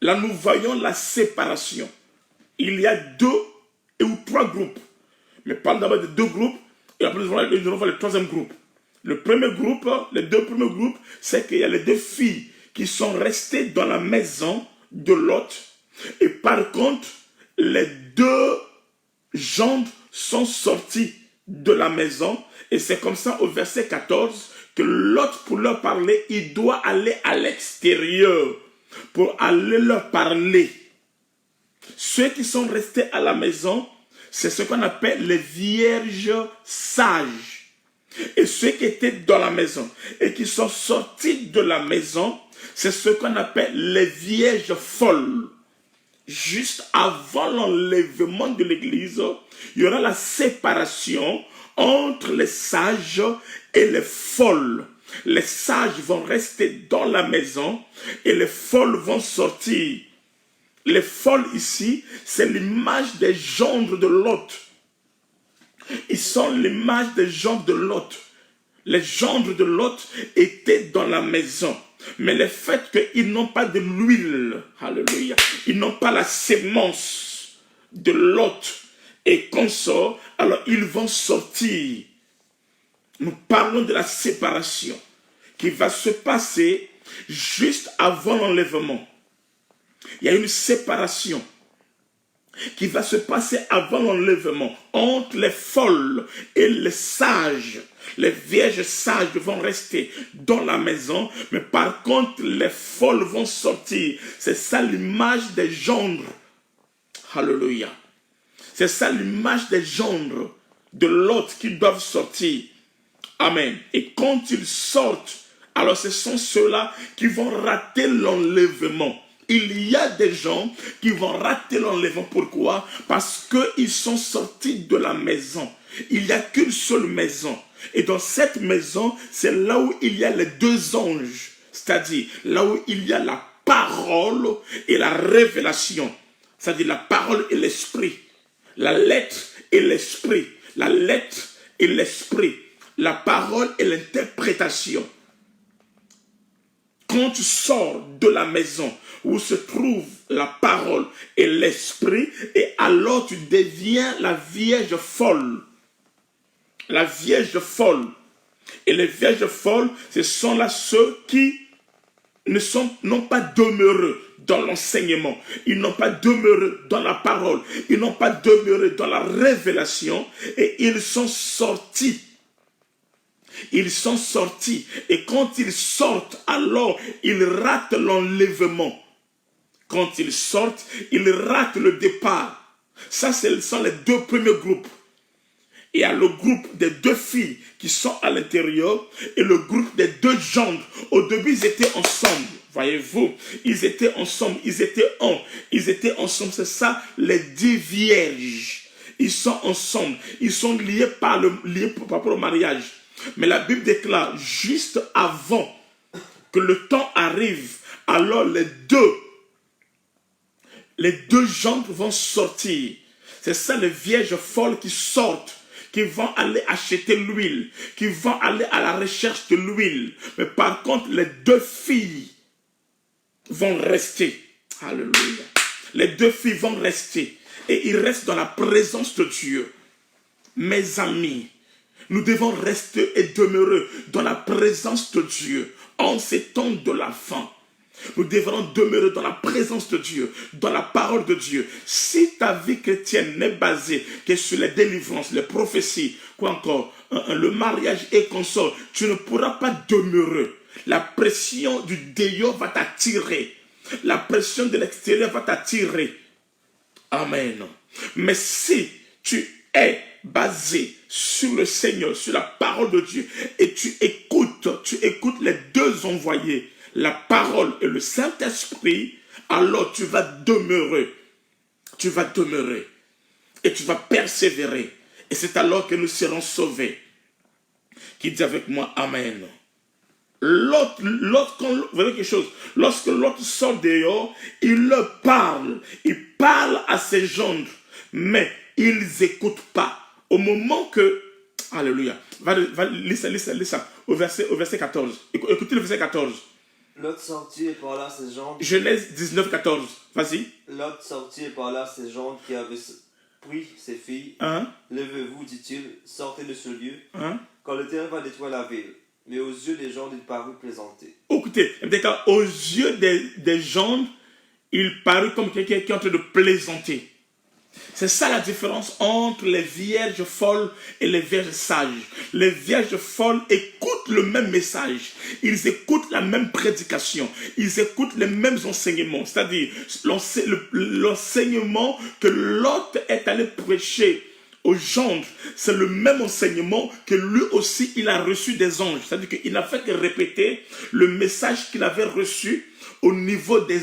Là, nous voyons la séparation. Il y a 2 ou 3 groupes. Mais parle d'abord de 2 groupes et après nous allons voir le 3e groupe. Le premier groupe, les 2 premiers groupes, c'est qu'il y a les 2 filles qui sont restées dans la maison de Lot. Et par contre, les 2 gendres sont sortis de la maison. Et c'est comme ça, au verset 14, que Lot, pour leur parler, il doit aller à l'extérieur pour aller leur parler. Ceux qui sont restés à la maison, c'est ce qu'on appelle les vierges sages. Et ceux qui étaient dans la maison et qui sont sortis de la maison, c'est ce qu'on appelle les vierges folles. Juste avant l'enlèvement de l'église, il y aura la séparation entre les sages et les folles. Les sages vont rester dans la maison et les folles vont sortir. Les folles ici, c'est l'image des gendres de Lot. Ils sont l'image des gendres de Lot. Les gendres de Lot étaient dans la maison. Mais le fait qu'ils n'ont pas de l'huile, alléluia, ils n'ont pas la sémence de Lot et consort, alors ils vont sortir. Nous parlons de la séparation qui va se passer juste avant l'enlèvement, il y a une séparation qui va se passer avant l'enlèvement entre les folles et les sages. Les vierges sages vont rester dans la maison, mais par contre, les folles vont sortir. C'est ça l'image des gendres. Alléluia. C'est ça l'image des gendres de Lot qui doivent sortir. Amen. Et quand ils sortent, alors ce sont ceux-là qui vont rater l'enlèvement. Il y a des gens qui vont rater l'enlèvement. Pourquoi? Parce qu'ils sont sortis de la maison. Il n'y a qu'une seule maison. Et dans cette maison, c'est là où il y a les deux anges. C'est-à-dire là où il y a la parole et la révélation. C'est-à-dire la parole et l'esprit. La lettre et l'esprit. La lettre et l'esprit. La parole et l'interprétation. Quand tu sors de la maison où se trouve la parole et l'esprit, et alors tu deviens la vierge folle. La vierge folle. Et les vierges folles, ce sont là ceux qui n'ont pas demeuré dans l'enseignement. Ils n'ont pas demeuré dans la parole. Ils n'ont pas demeuré dans la révélation. Et ils sont sortis. Ils sont sortis. Et quand ils sortent, alors ils ratent l'enlèvement. Quand ils sortent, ils ratent le départ. Ça, ce sont les deux premiers groupes. Il y a le groupe des deux filles qui sont à l'intérieur et le groupe des deux gendres. Au début, ils étaient ensemble. Voyez-vous, ils étaient ensemble, ils étaient ensemble. C'est ça, les 10 vierges. Ils sont ensemble, ils sont liés par rapport au mariage. Mais la Bible déclare, juste avant que le temps arrive, alors les deux gendres vont sortir. C'est ça, les vierges folles qui sortent, qui vont aller acheter l'huile, qui vont aller à la recherche de l'huile. Mais par contre, les deux filles vont rester. Alléluia. Les deux filles vont rester. Et ils restent dans la présence de Dieu. Mes amis, nous devons rester et demeurer dans la présence de Dieu en ces temps de la fin. Nous devrons demeurer dans la présence de Dieu, dans la parole de Dieu. Si ta vie chrétienne n'est basée que sur les délivrances, les prophéties, quoi encore, le mariage et consort, tu ne pourras pas demeurer. La pression du dehors va t'attirer. La pression de l'extérieur va t'attirer. Amen. Mais si tu es basé sur le Seigneur, sur la parole de Dieu, et tu écoutes les deux envoyés, la parole et le Saint-Esprit, alors tu vas demeurer. Tu vas demeurer. Et tu vas persévérer. Et c'est alors que nous serons sauvés. Qui dit avec moi, Amen. L'autre, vous voyez quelque chose, lorsque l'autre sort dehors, il leur parle. Il parle à ses gendres. Mais ils n'écoutent pas. Au moment que, alléluia, lis ça, au verset 14. Écoutez le verset 14. Lot sortit et parla à ses gendres. Genèse 19, 14. Vas-y. Lot sortit et parla à ses gendres qui avaient pris ses filles. Levez-vous, dit-il, sortez de ce lieu, quand l'Éternel va détruire la ville. Mais aux yeux des gendres, il parut plaisanter. Écoutez, aux yeux des gendres, il parut comme quelqu'un qui est en train de plaisanter. C'est ça la différence entre les vierges folles et les vierges sages. Les vierges folles écoutent le même message. Ils écoutent la même prédication. Ils écoutent les mêmes enseignements. C'est-à-dire l'enseignement que l'autre est allé prêcher aux gendres, c'est le même enseignement que lui aussi il a reçu des anges. C'est-à-dire qu'il n'a fait que répéter le message qu'il avait reçu au niveau de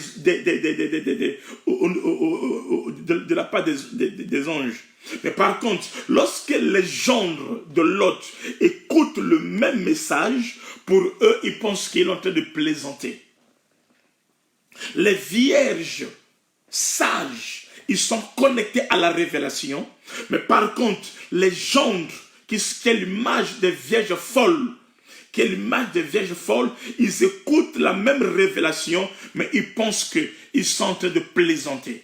la part des anges. Mais par contre, lorsque les gendres de Lot écoutent le même message, pour eux, ils pensent qu'il est en train de plaisanter. Les vierges sages, ils sont connectés à la révélation. Mais par contre, les gendres, qui est l'image des vierges folles, ils écoutent la même révélation, mais ils pensent qu'ils sont en train de plaisanter.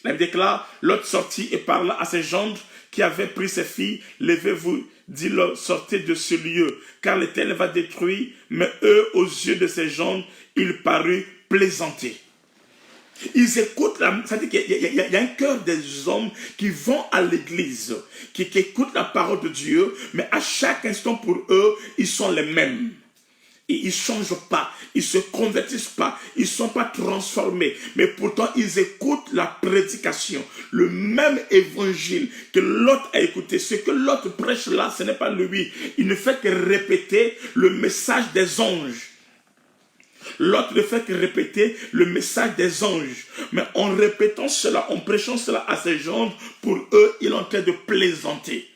La Bible déclare, Lot sortit et parla à ses gendres qui avaient pris ses filles. Levez-vous, dit-leur, sortez de ce lieu, car l'Éternel va détruire. Mais eux, aux yeux de ses gendres, ils parurent plaisanter. Ils écoutent, c'est-à-dire qu'il y a un cœur des hommes qui vont à l'église, qui écoutent la parole de Dieu, mais à chaque instant pour eux, ils sont les mêmes. Et ils ne changent pas, ils ne se convertissent pas, ils ne sont pas transformés. Mais pourtant, ils écoutent la prédication, le même évangile que Lot a écouté. Ce que Lot prêche là, ce n'est pas lui. Il ne fait que répéter le message des anges. Lot ne fait que répéter le message des anges. Mais en répétant cela, en prêchant cela à ses gens, pour eux, il est en train de plaisanter.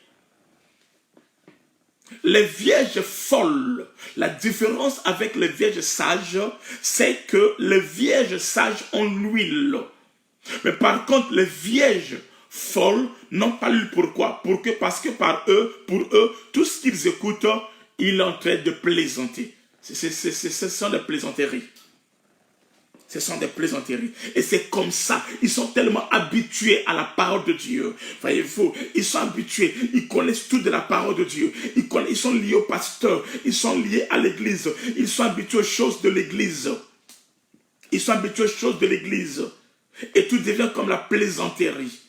Les vierges folles, la différence avec les vierges sages, c'est que les vierges sages ont l'huile. Mais par contre, les vierges folles n'ont pas l'huile. Pourquoi? Parce que pour eux, tout ce qu'ils écoutent, il est en train de plaisanter. Ce sont des plaisanteries. Ce sont des plaisanteries. Et c'est comme ça. Ils sont tellement habitués à la parole de Dieu. Voyez-vous, ils sont habitués. Ils connaissent tout de la parole de Dieu. Ils sont liés au pasteur. Ils sont liés à l'église. Ils sont habitués aux choses de l'église. Ils sont habitués aux choses de l'église. Et tout devient comme la plaisanterie.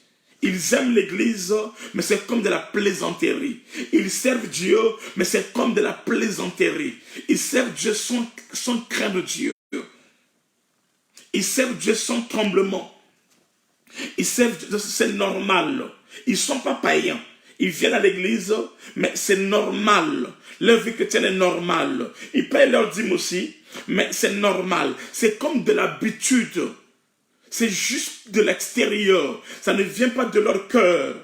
Ils aiment l'église, mais c'est comme de la plaisanterie. Ils servent Dieu, mais c'est comme de la plaisanterie. Ils servent Dieu sans craindre Dieu. Ils servent Dieu sans tremblement. Ils servent Dieu, c'est normal. Ils ne sont pas païens. Ils viennent à l'église, mais c'est normal. Leur vie chrétienne est normale. Ils payent leur dîme aussi, mais c'est normal. C'est comme de l'habitude. C'est juste de l'extérieur. Ça ne vient pas de leur cœur.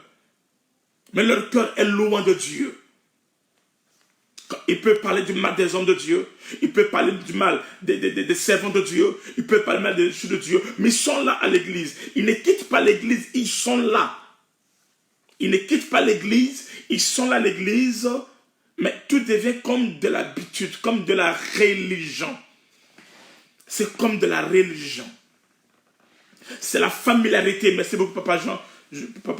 Mais leur cœur est loin de Dieu. Il peut parler du mal des hommes de Dieu. Il peut parler du mal des servants de Dieu. Il peut parler du mal des choses de Dieu. Mais ils sont là à l'église. Ils ne quittent pas l'église. Ils sont là. Ils ne quittent pas l'église. Ils sont là à l'église. Mais tout devient comme de l'habitude. Comme de la religion. C'est comme de la religion. C'est la familiarité. Merci beaucoup, Papa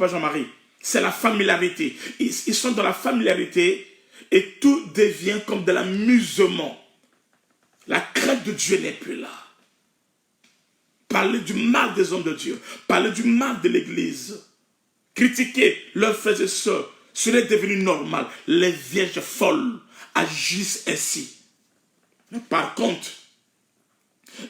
Jean-Marie. C'est la familiarité. Ils sont dans la familiarité. Et tout devient comme de l'amusement. La crainte de Dieu n'est plus là. Parler du mal des hommes de Dieu. Parler du mal de l'église. Critiquer leurs frères et sœurs. Cela est devenu normal. Les vierges folles agissent ainsi. Mais par contre,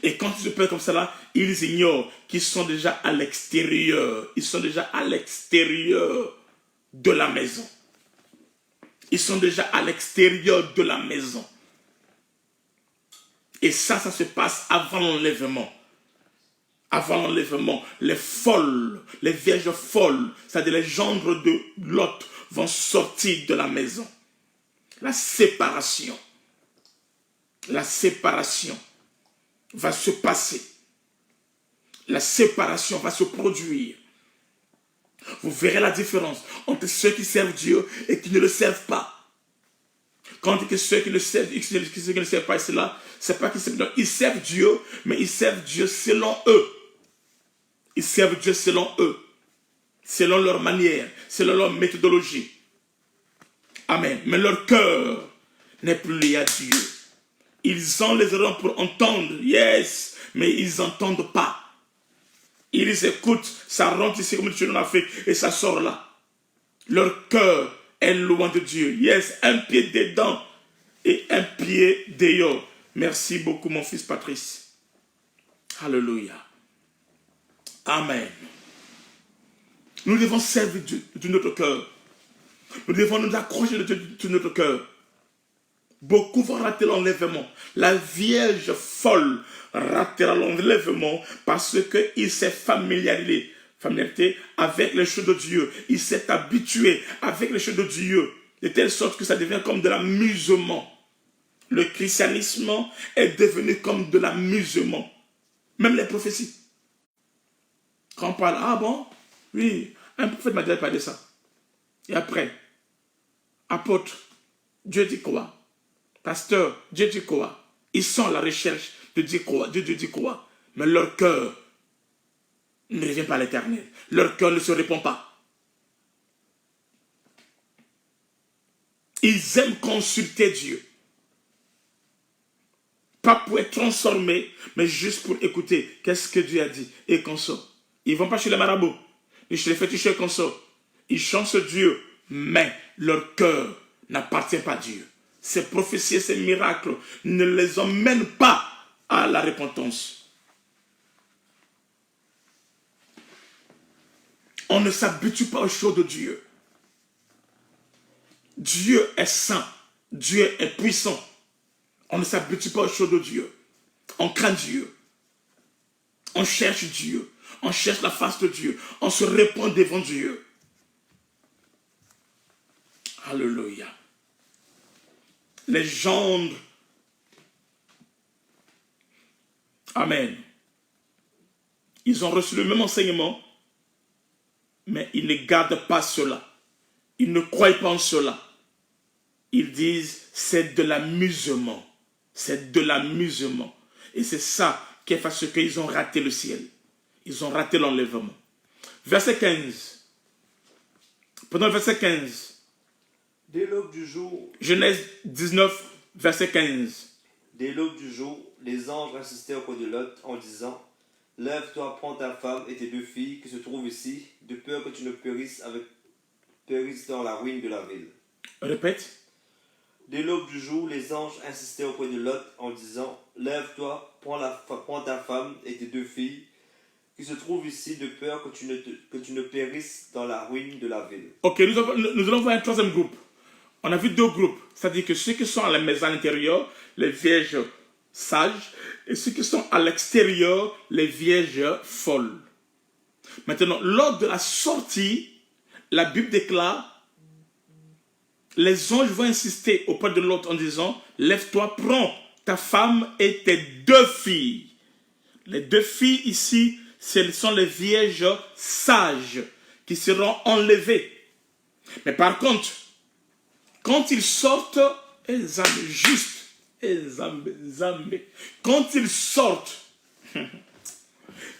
et quand ils se parlent comme cela, ils ignorent qu'ils sont déjà à l'extérieur. Ils sont déjà à l'extérieur de la maison. Ils sont déjà à l'extérieur de la maison. Et ça se passe avant l'enlèvement. Avant l'enlèvement, les folles, les vierges folles, c'est-à-dire les gendres de Lot, vont sortir de la maison. La séparation va se passer. La séparation va se produire. Vous verrez la différence entre ceux qui servent Dieu et qui ne le servent pas. Quand on dit que ceux qui ne le servent pas, c'est pas qu'ils servent Dieu. Ils servent Dieu, mais ils servent Dieu selon eux. Ils servent Dieu selon eux. Selon leur manière, selon leur méthodologie. Amen. Mais leur cœur n'est plus lié à Dieu. Ils ont les oreilles pour entendre, yes, mais ils n'entendent pas. Ils écoutent, ça rentre ici comme tu en Afrique et ça sort là. Leur cœur est loin de Dieu. Yes, un pied dedans et un pied dehors. Merci beaucoup mon fils Patrice. Alléluia. Amen. Nous devons servir Dieu de notre cœur. Nous devons nous accrocher de notre cœur. Beaucoup vont rater l'enlèvement. La Vierge folle ratera l'enlèvement parce qu'il s'est familiarisé avec les choses de Dieu. Il s'est habitué avec les choses de Dieu. De telle sorte que ça devient comme de l'amusement. Le christianisme est devenu comme de l'amusement. Même les prophéties. Quand on parle, ah bon? Oui, un prophète m'a déjà parlé de ça. Et après, apôtre, Dieu dit quoi? Pasteur, Dieu dit quoi? Ils sont à la recherche de Dieu quoi? Dieu dit quoi? Mais leur cœur ne revient pas à l'Éternel. Leur cœur ne se répand pas. Ils aiment consulter Dieu. Pas pour être transformés, mais juste pour écouter qu'est-ce que Dieu a dit et qu'on sort. Ils ne vont pas chez les marabouts, ni chez les féticheurs qu'on sort. Ils chantent Dieu, mais leur cœur n'appartient pas à Dieu. Ces prophéties, ces miracles ne les emmènent pas à la repentance. On ne s'habitue pas aux choses de Dieu. Dieu est saint. Dieu est puissant. On ne s'habitue pas aux choses de Dieu. On craint Dieu. On cherche Dieu. On cherche la face de Dieu. On se répand devant Dieu. Alléluia. Les gendres. Amen. Ils ont reçu le même enseignement, mais ils ne gardent pas cela. Ils ne croient pas en cela. Ils disent, c'est de l'amusement. C'est de l'amusement. Et c'est ça qui est parce qu'ils ont raté le ciel. Ils ont raté l'enlèvement. Verset 15. Pendant le verset 15. Dès l'aube du jour. Genèse 19, verset 15. Dès l'aube du jour, les anges insistaient auprès de Lot en disant, lève-toi, prends ta femme et tes 2 filles qui se trouvent ici, de peur que tu ne périsses dans la ruine de la ville. Répète. Dès l'aube du jour, les anges insistaient auprès de Lot en disant, lève-toi, prends ta femme et tes 2 filles qui se trouvent ici, de peur que tu ne périsses dans la ruine de la ville. Ok, nous allons voir un troisième groupe. On a vu 2 groupes, c'est-à-dire que ceux qui sont à la maison à l'intérieur, les vierges sages, et ceux qui sont à l'extérieur, les vierges folles. Maintenant, lors de la sortie, la Bible déclare, les anges vont insister auprès de l'autre en disant, lève-toi, prends ta femme et tes 2 filles. Les 2 filles ici, ce sont les vierges sages qui seront enlevées. Mais par contre, quand ils sortent,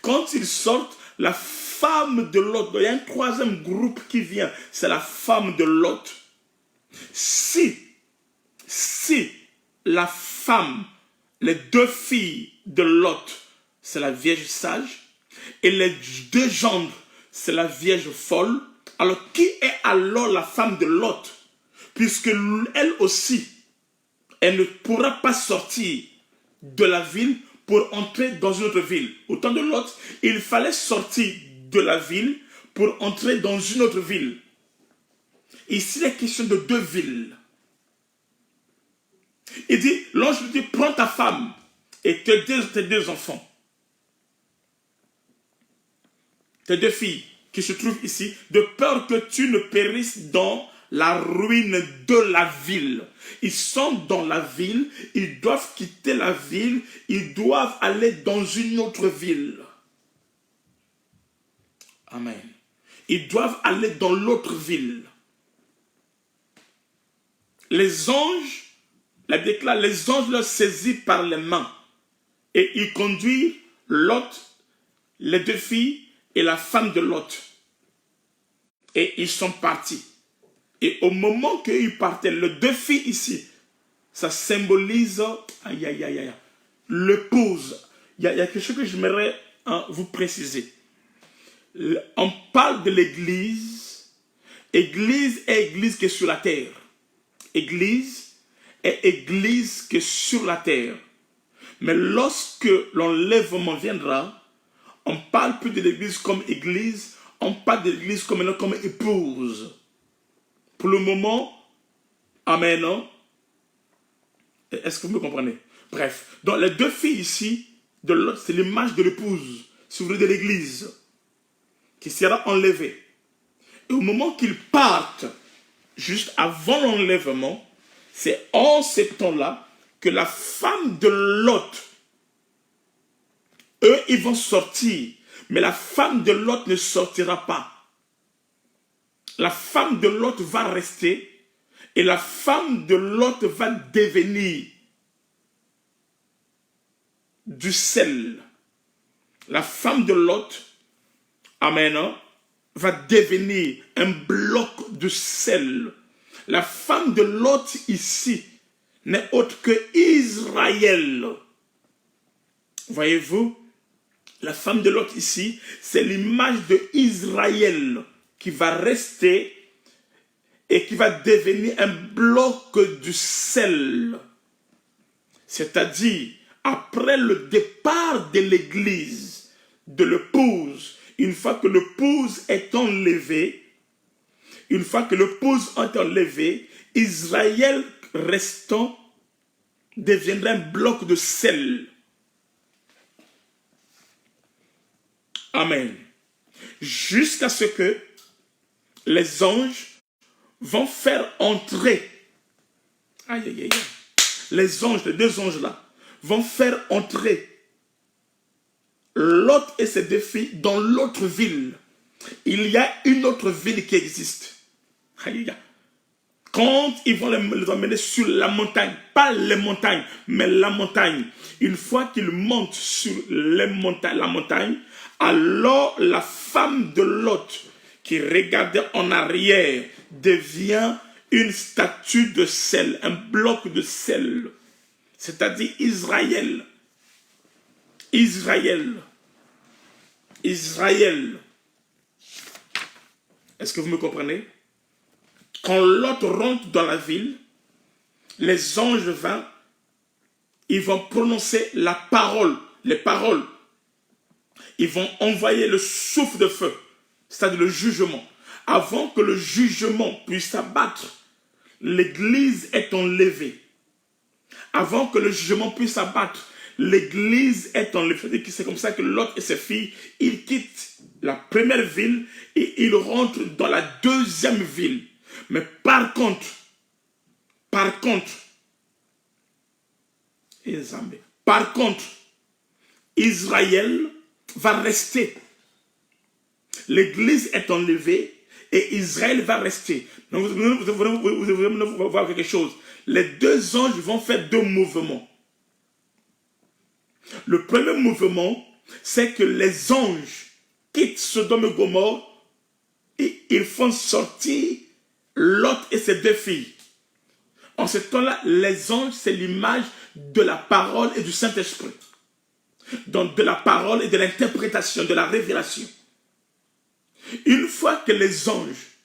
quand ils sortent, la femme de Lot, il y a un troisième groupe qui vient, c'est la femme de Lot. Si la femme, les 2 filles de Lot, c'est la vierge sage, et les 2 gendres, c'est la vierge folle, alors qui est alors la femme de Lot? Puisque elle aussi, elle ne pourra pas sortir de la ville pour entrer dans une autre ville. Au temps de Lot, il fallait sortir de la ville pour entrer dans une autre ville. Ici, il est question de 2 villes. Il dit, l'ange lui dit, prends ta femme et tes 2 enfants. Tes 2 filles qui se trouvent ici, de peur que tu ne périsses dans la ruine de la ville. Ils sont dans la ville, ils doivent quitter la ville, ils doivent aller dans une autre ville. Amen. Ils doivent aller dans l'autre ville. Les anges, la déclare, les anges leur saisissent par les mains et ils conduisent Lot, les 2 filles et la femme de Lot. Et ils sont partis. Et au moment qu'ils partaient, les 2 filles ici, ça symbolise l'épouse. Il y a quelque chose que j'aimerais vous préciser. On parle de l'église. Église est église qui est sur la terre. Église est église qui est sur la terre. Mais lorsque l'enlèvement viendra, on ne parle plus de l'église comme église, on parle de l'église comme épouse. Pour le moment, amen, non? Est-ce que vous me comprenez? Bref, donc les 2 filles ici, de l'autre, c'est l'image de l'épouse, si vous voulez, de l'église, qui sera enlevée. Et au moment qu'ils partent, juste avant l'enlèvement, c'est en ce temps-là que la femme de Lot, eux, ils vont sortir, mais la femme de Lot ne sortira pas. La femme de Lot va rester et la femme de Lot va devenir du sel. La femme de Lot amen, va devenir un bloc de sel. La femme de Lot ici n'est autre que Israël. Voyez-vous, la femme de Lot ici, c'est l'image de Israël qui va rester et qui va devenir un bloc du sel. C'est-à-dire, après le départ de l'église, de l'épouse, une fois que l'épouse est enlevée, Israël restant deviendra un bloc de sel. Amen. Jusqu'à ce que les anges vont faire entrer, les anges, les deux anges là, vont faire entrer Lot et ses deux filles dans l'autre ville. Il y a une autre ville qui existe. Quand ils vont les emmener sur la montagne, pas les montagnes, mais la montagne, une fois qu'ils montent sur la montagne, alors la femme de Lot qui regardait en arrière devient une statue de sel, un bloc de sel. C'est-à-dire Israël. Israël. Israël. Est-ce que vous me comprenez? Quand Lot rentre dans la ville, les anges vinrent, ils vont prononcer la parole, les paroles. Ils vont envoyer le souffle de feu, c'est-à-dire le jugement. Avant que le jugement puisse s'abattre, l'église est enlevée. Avant que le jugement puisse s'abattre, l'église est enlevée. C'est comme ça que Lot et ses filles, ils quittent la première ville et ils rentrent dans la deuxième ville. Mais par contre, Israël va rester. L'église est enlevée et Israël va rester. Donc vous allez voir quelque chose. Les deux anges vont faire deux mouvements. Le premier mouvement, c'est que les anges quittent Sodome et Gomorrhe et ils font sortir Lot et ses deux filles. En ce temps-là, les anges, c'est l'image de la parole et du Saint-Esprit. Donc de la parole et de l'interprétation, de la révélation. Une fois que les anges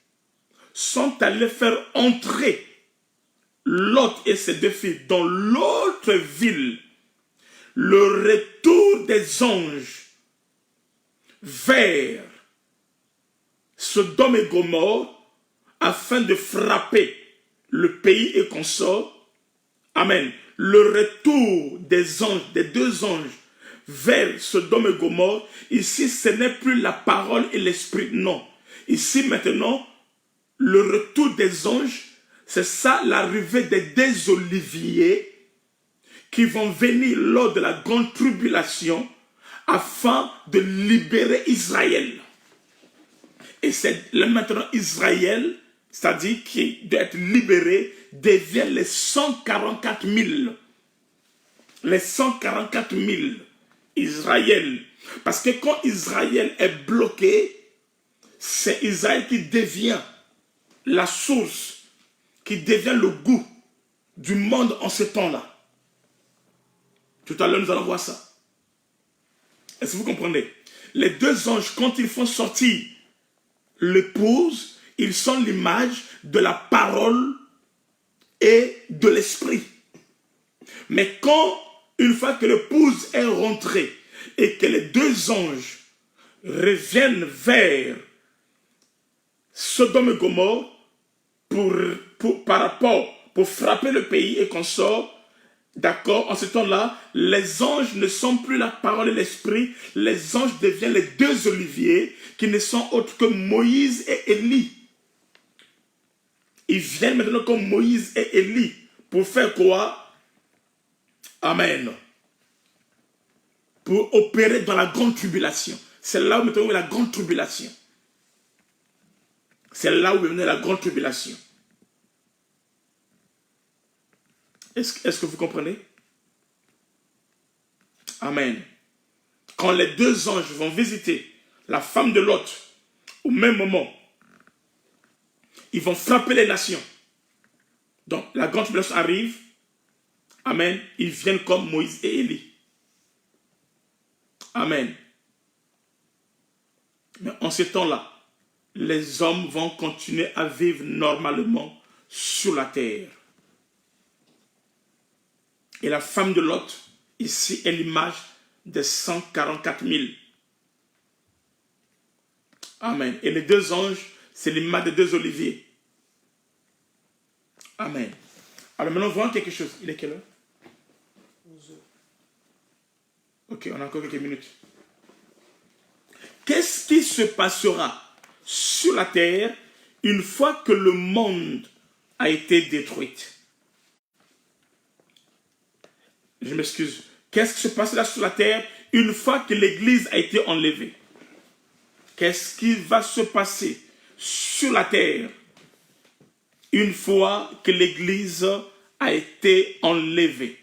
sont allés faire entrer Lot et ses deux filles dans l'autre ville, le retour des anges vers Sodome et Gomorrhe afin de frapper le pays et consort. Amen. Le retour des anges, des deux anges vers Sodome et Gomorrhe, ici ce n'est plus la parole et l'esprit, non. Ici maintenant, le retour des anges, c'est ça l'arrivée des deux oliviers qui vont venir lors de la grande tribulation afin de libérer Israël. Et c'est maintenant Israël, c'est-à-dire qui doit être libéré, devient les 144 000. Les 144 000. Israël. Parce que quand Israël est bloqué, c'est Israël qui devient la source, qui devient le goût du monde en ce temps-là. Tout à l'heure, nous allons voir ça. Est-ce que vous comprenez? Les deux anges, quand ils font sortir l'épouse, ils sont l'image de la parole et de l'esprit. Mais quand, une fois que l'épouse est rentrée et que les deux anges reviennent vers Sodome et Gomorrhe pour frapper le pays et qu'on sort, d'accord, en ce temps-là, les anges ne sont plus la parole et l'esprit, les anges deviennent les deux oliviers qui ne sont autres que Moïse et Élie. Ils viennent maintenant comme Moïse et Élie pour faire quoi? Amen. Pour opérer dans la grande tribulation. C'est là où maintenant il y a la grande tribulation. C'est là où il y a la grande tribulation. Est-ce que vous comprenez? Amen. Quand les deux anges vont visiter la femme de Lot, au même moment, ils vont frapper les nations. Donc, la grande tribulation arrive. Amen. Ils viennent comme Moïse et Élie. Amen. Mais en ce temps-là, les hommes vont continuer à vivre normalement sur la terre. Et la femme de Lot, ici, est l'image des 144 000. Amen. Et les deux anges, c'est l'image des deux oliviers. Amen. Alors maintenant, voyons quelque chose. Il est quelle heure? 11 heures. Ok, on a encore quelques minutes. Qu'est-ce qui se passera sur la terre une fois que le monde a été détruit? Je m'excuse. Qu'est-ce qui se passera sur la terre une fois que l'Église a été enlevée? Qu'est-ce qui va se passer sur la terre une fois que l'Église a été enlevée?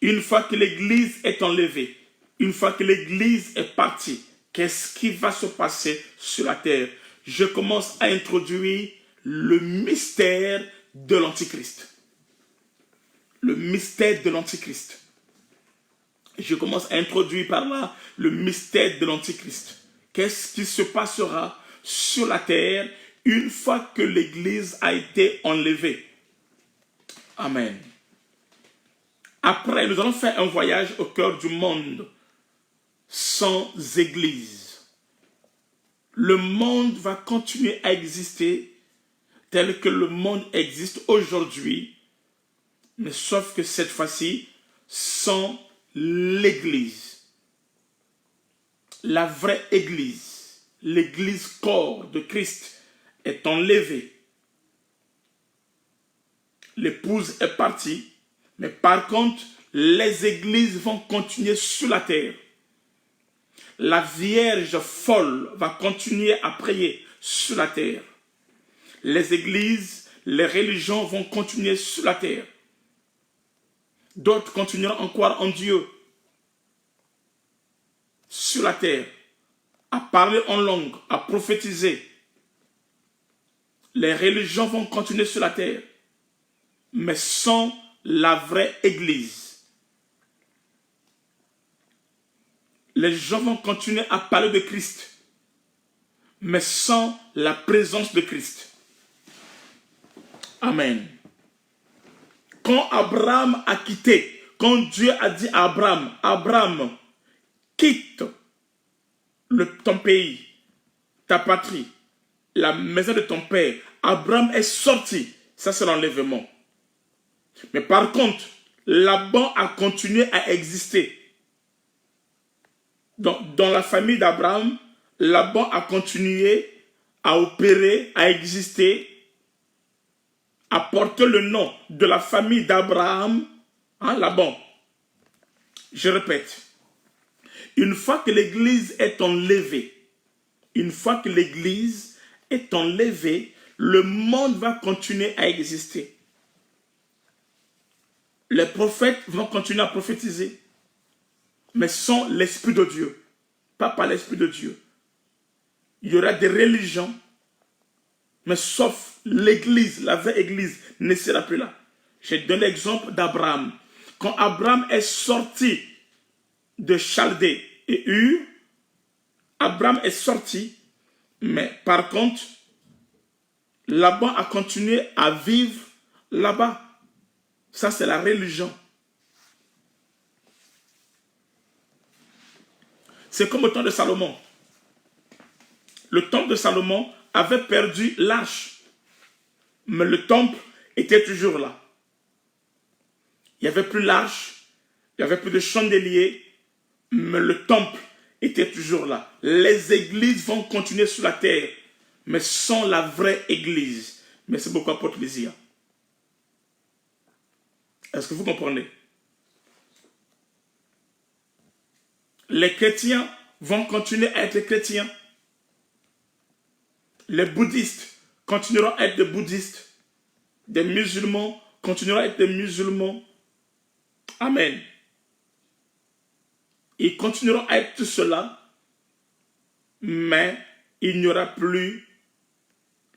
Une fois que l'Église est enlevée, une fois que l'Église est partie, qu'est-ce qui va se passer sur la terre? Je commence à introduire le mystère de l'Antichrist. Le mystère de l'Antichrist. Je commence à introduire par là le mystère de l'Antichrist. Qu'est-ce qui se passera sur la terre une fois que l'Église a été enlevée? Amen. Après, nous allons faire un voyage au cœur du monde sans Église. Le monde va continuer à exister tel que le monde existe aujourd'hui, mais sauf que cette fois-ci, sans l'Église. La vraie Église, l'Église corps de Christ est enlevée. L'épouse est partie, mais par contre, les églises vont continuer sur la terre. La Vierge folle va continuer à prier sur la terre. Les églises, les religions vont continuer sur la terre. D'autres continueront à croire en Dieu sur la terre, à parler en langue, à prophétiser. Les religions vont continuer sur la terre, mais sans la vraie Église. Les gens vont continuer à parler de Christ, mais sans la présence de Christ. Amen. Quand Abraham a quitté, quand Dieu a dit à Abraham, Abraham, quitte ton pays, ta patrie, la maison de ton père, Abraham est sorti. Ça, c'est l'enlèvement. Mais par contre, Laban a continué à exister. Donc, dans la famille d'Abraham, Laban a continué à opérer, à exister, à porter le nom de la famille d'Abraham, Laban. Je répète, une fois que l'Église est enlevée, le monde va continuer à exister. Les prophètes vont continuer à prophétiser, mais sans l'Esprit de Dieu, pas par l'Esprit de Dieu. Il y aura des religions, mais sauf l'Église, la vraie Église ne sera plus là. J'ai donné l'exemple d'Abraham. Quand Abraham est sorti de Chaldée et Ur, Abraham est sorti, mais par contre, Laban a continué à vivre là-bas. Ça, c'est la religion. C'est comme au temps de Salomon. Le temple de Salomon avait perdu l'arche, mais le temple était toujours là. Il n'y avait plus l'arche, il n'y avait plus de chandelier, mais le temple était toujours là. Les églises vont continuer sur la terre, mais sans la vraie église. Mais c'est pourquoi apporte plaisir. Est-ce que vous comprenez? Les chrétiens vont continuer à être chrétiens. Les bouddhistes continueront à être des bouddhistes. Des musulmans continueront à être des musulmans. Amen. Ils continueront à être tout cela, mais il n'y aura plus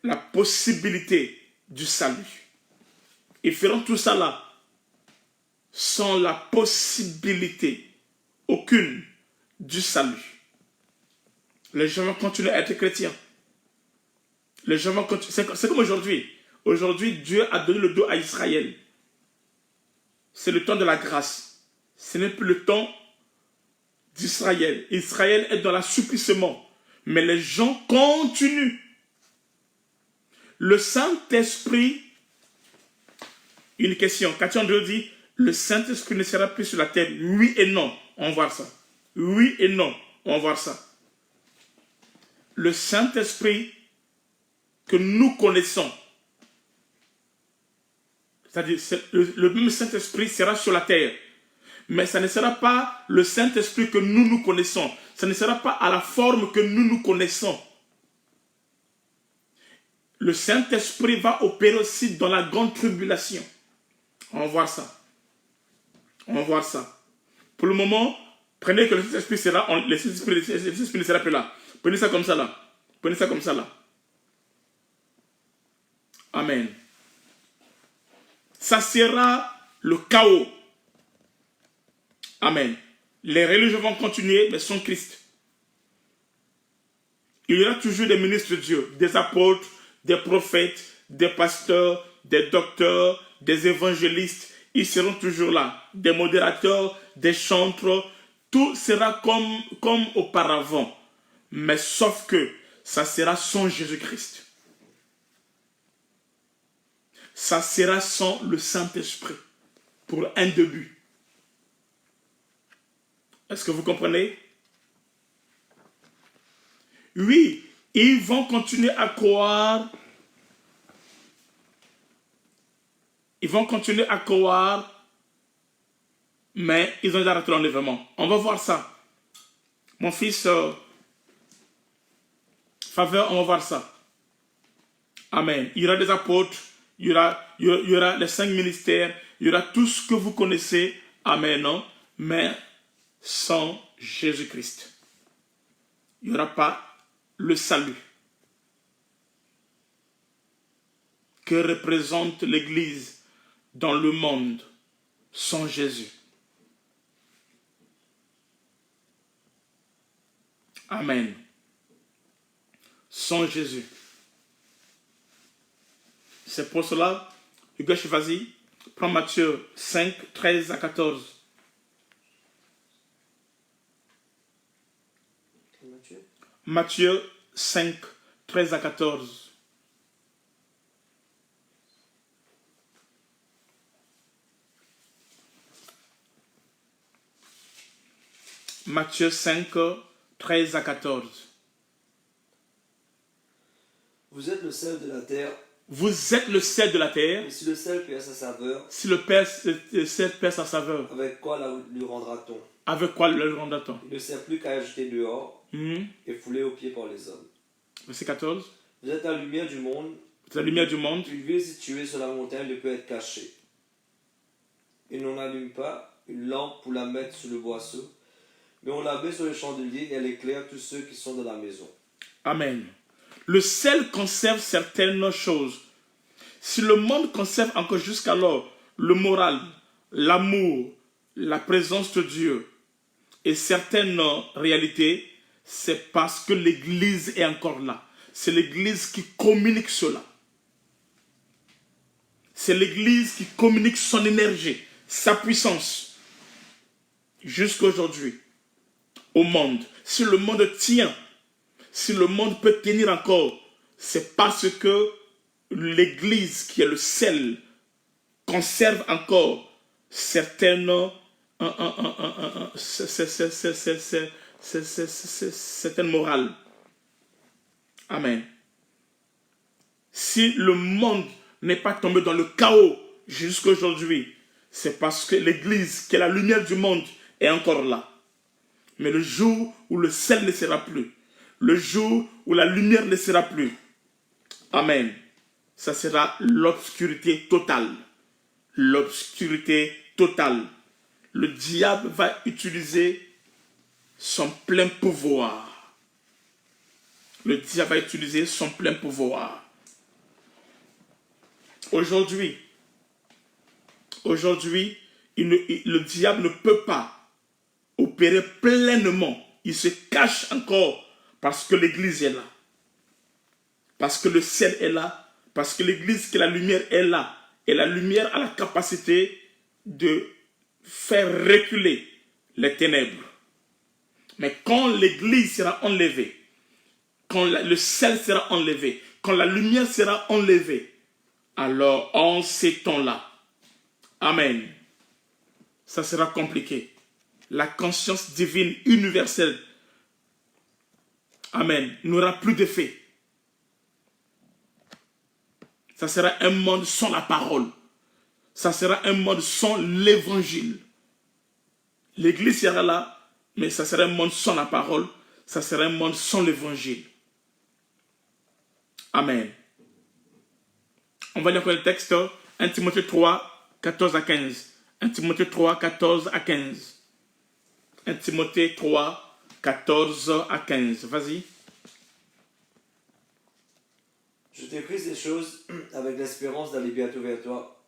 la possibilité du salut. Ils feront tout ça là sans la possibilité aucune du salut. Les gens vont continuer à être chrétiens. Les gens vont continuer. C'est comme aujourd'hui. Aujourd'hui, Dieu a donné le dos à Israël. C'est le temps de la grâce. Ce n'est plus le temps d'Israël. Israël est dans l'assouplissement. Mais les gens continuent. Le Saint-Esprit, une question. Cathy André dit, le Saint-Esprit ne sera plus sur la terre. Oui et non. On va voir ça. Oui et non. On va voir ça. Le Saint-Esprit que nous connaissons, c'est-à-dire le même Saint-Esprit sera sur la terre. Mais ça ne sera pas le Saint-Esprit que nous connaissons. Ça ne sera pas à la forme que nous connaissons. Le Saint-Esprit va opérer aussi dans la grande tribulation. On va voir ça. On va voir ça. Pour le moment, prenez que le Saint-Esprit sera, le Saint-Esprit ne sera plus là. Prenez ça comme ça là. Prenez ça comme ça là. Amen. Ça sera le chaos. Amen. Les religions vont continuer, mais sans Christ. Il y aura toujours des ministres de Dieu, des apôtres, des prophètes, des pasteurs, des docteurs, des évangélistes. Ils seront toujours là. Des modérateurs, des chantres. Tout sera comme auparavant. Mais sauf que ça sera sans Jésus-Christ. Ça sera sans le Saint-Esprit. Pour un début. Est-ce que vous comprenez? Oui, ils vont continuer à croire. Ils vont continuer à croire, mais ils ont déjà raté l'enlèvement. On va voir ça. Mon fils, Faveur, on va voir ça. Amen. Il y aura des apôtres, il y aura les 5 ministères, il y aura tout ce que vous connaissez. Amen. Non? Mais sans Jésus-Christ. Il n'y aura pas le salut que représente l'Église dans le monde sans Jésus. Amen. Sans Jésus. C'est pour cela, Hugo, vas-y, prends Matthieu 5, 13 à 14. Matthieu 5, 13 à 14. Matthieu 5, 13 à 14. Vous êtes le sel de la terre. Vous êtes le sel de la terre. Et si le sel perd sa saveur, si le sel perd sa saveur, avec quoi lui rendra-t-on? Avec quoi le rendra-t-on? Il ne sert plus qu'à jeter dehors et foulé aux pieds par les hommes. Verset 14. Vous êtes la lumière du monde. Vous êtes la lumière du monde. Une ville située sur la montagne ne peut être cachée. Et l'on n'allume pas une lampe pour la mettre sur le boisseau, mais on la met sur le chandelier et elle éclaire tous ceux qui sont dans la maison. Amen. Le sel conserve certaines choses. Si le monde conserve encore jusqu'alors le moral, l'amour, la présence de Dieu et certaines réalités, c'est parce que l'Église est encore là. C'est l'Église qui communique cela. C'est l'Église qui communique son énergie, sa puissance, jusqu'à aujourd'hui, au monde. Si le monde tient, si le monde peut tenir encore, c'est parce que l'Église, qui est le sel, conserve encore certaines morales. Amen. Si le monde n'est pas tombé dans le chaos jusqu'à aujourd'hui, c'est parce que l'Église, qui est la lumière du monde, est encore là. Mais le jour où le sel ne sera plus, le jour où la lumière ne sera plus, amen, ça sera l'obscurité totale. L'obscurité totale. Le diable va utiliser son plein pouvoir le diable va utiliser son plein pouvoir. Aujourd'hui, le diable ne peut pas opérer pleinement. Il se cache encore parce que l'église est là. Parce que le ciel est là. Parce que l'église, que la lumière est là. Et la lumière a la capacité de faire reculer les ténèbres. Mais quand l'église sera enlevée, quand le ciel sera enlevé, quand la lumière sera enlevée, alors en ces temps-là, amen, ça sera compliqué. La conscience divine universelle, amen, n'aura plus d'effet. Ça sera un monde sans la parole. Ça sera un monde sans l'évangile. L'église sera là, mais ça sera un monde sans la parole. Ça sera un monde sans l'évangile. Amen. On va lire encore le texte. 1 Timothée 3, 14 à 15. 1 Timothée 3, 14 à 15. 1 Timothée 3, 14 à 15. Vas-y. Je t'écris ces choses avec l'espérance d'aller bientôt vers toi,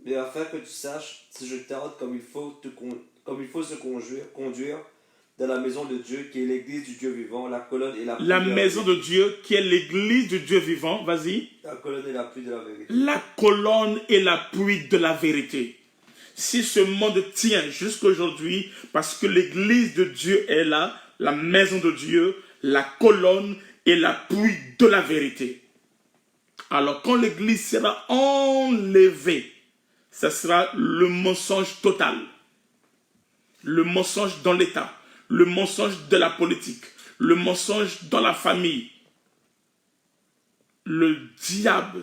mais afin que tu saches si je tarde comme il faut se conduire dans la maison de Dieu qui est l'église du Dieu vivant, la colonne et la pluie La de la maison vérité. de Dieu qui est l'église du Dieu vivant. Vas-y. La colonne et la pluie de la vérité. La colonne et l'appui de la vérité. Si ce monde tient jusqu'aujourd'hui, parce que l'église de Dieu est là, la maison de Dieu, la colonne et l'appui de la vérité. Alors quand l'église sera enlevée, ça sera le mensonge total. Le mensonge dans l'État, le mensonge de la politique, le mensonge dans la famille. Le diable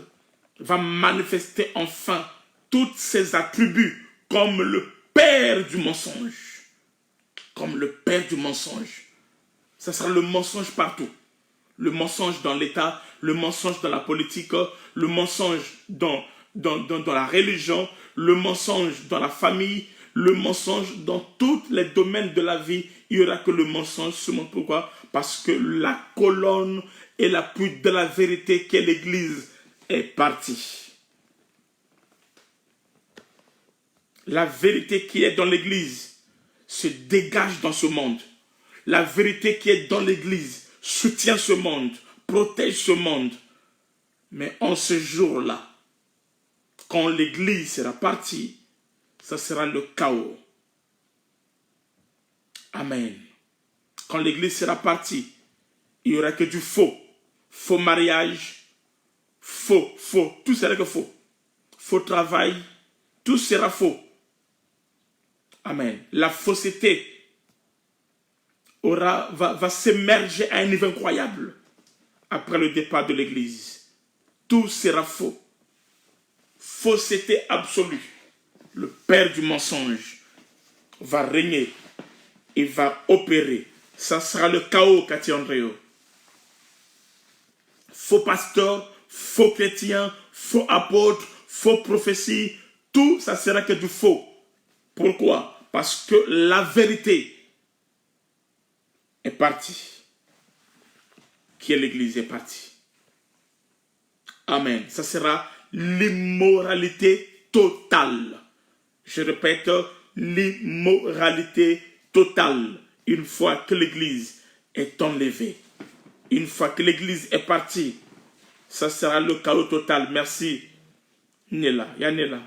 va manifester enfin tous ses attributs comme le père du mensonge. Comme le père du mensonge. Ça sera le mensonge partout. Le mensonge dans l'État, le mensonge dans la politique, le mensonge dans la religion, le mensonge dans la famille, le mensonge dans tous les domaines de la vie. Il n'y aura que le mensonge seulement. Pourquoi? Parce que la colonne et l'appui de la vérité qu'est l'Église est partie. La vérité qui est dans l'Église se dégage dans ce monde. La vérité qui est dans l'Église soutient ce monde, protège ce monde. Mais en ce jour-là, quand l'Église sera partie, ça sera le chaos. Amen. Quand l'Église sera partie, il n'y aura que du faux. Faux mariage, faux, tout sera que faux. Faux travail, tout sera faux. Amen. La fausseté va s'émerger à un niveau incroyable après le départ de l'Église. Tout sera faux. Fausseté absolue. Le père du mensonge va régner et va opérer. Ça sera le chaos, Cathy Andréo. Faux pasteur, faux chrétien, faux apôtre, faux prophétie, tout ça sera que du faux. Pourquoi? Parce que la vérité est partie. Qui est l'Église est partie. Amen. Ça sera l'immoralité totale. Je répète, l'immoralité totale. Une fois que l'Église est enlevée. Une fois que l'Église est partie. Ça sera le chaos total. Merci. Nela. Yanela.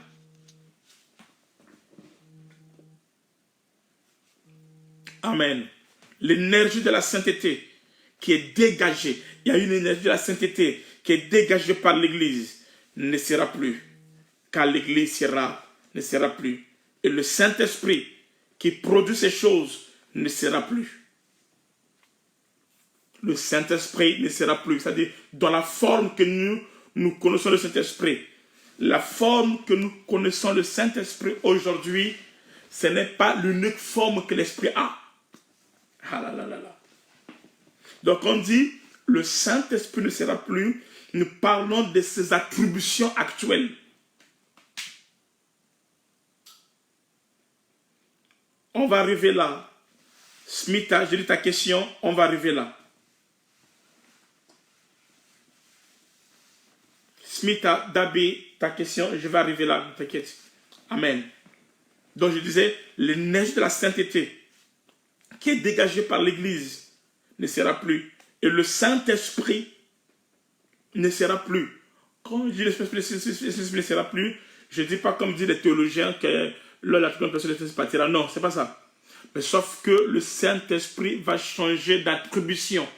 Amen. L'énergie de la sainteté qui est dégagée, il y a une énergie de la sainteté qui est dégagée par l'Église, ne sera plus. Car l'Église ne sera plus. Et le Saint-Esprit qui produit ces choses ne sera plus. Le Saint-Esprit ne sera plus. C'est-à-dire, dans la forme que nous connaissons le Saint-Esprit, la forme que nous connaissons le Saint-Esprit aujourd'hui, ce n'est pas l'unique forme que l'Esprit a. Ah là là là là. Donc on dit, le Saint-Esprit ne sera plus, nous parlons de ses attributions actuelles. On va arriver là. Smita, j'ai dit ta question, on va arriver là. Smita, Dabi, ta question, je vais arriver là, t'inquiète. Amen. Donc je disais, l'énergie de la sainteté qui est dégagée par l'Église ne sera plus. Et le Saint-Esprit ne sera plus. Quand je dis l'Esprit ne sera plus, je ne dis pas comme disent les théologiens que là, la personne partira. Non, ce n'est pas ça. Mais sauf que le Saint-Esprit va changer d'attribution.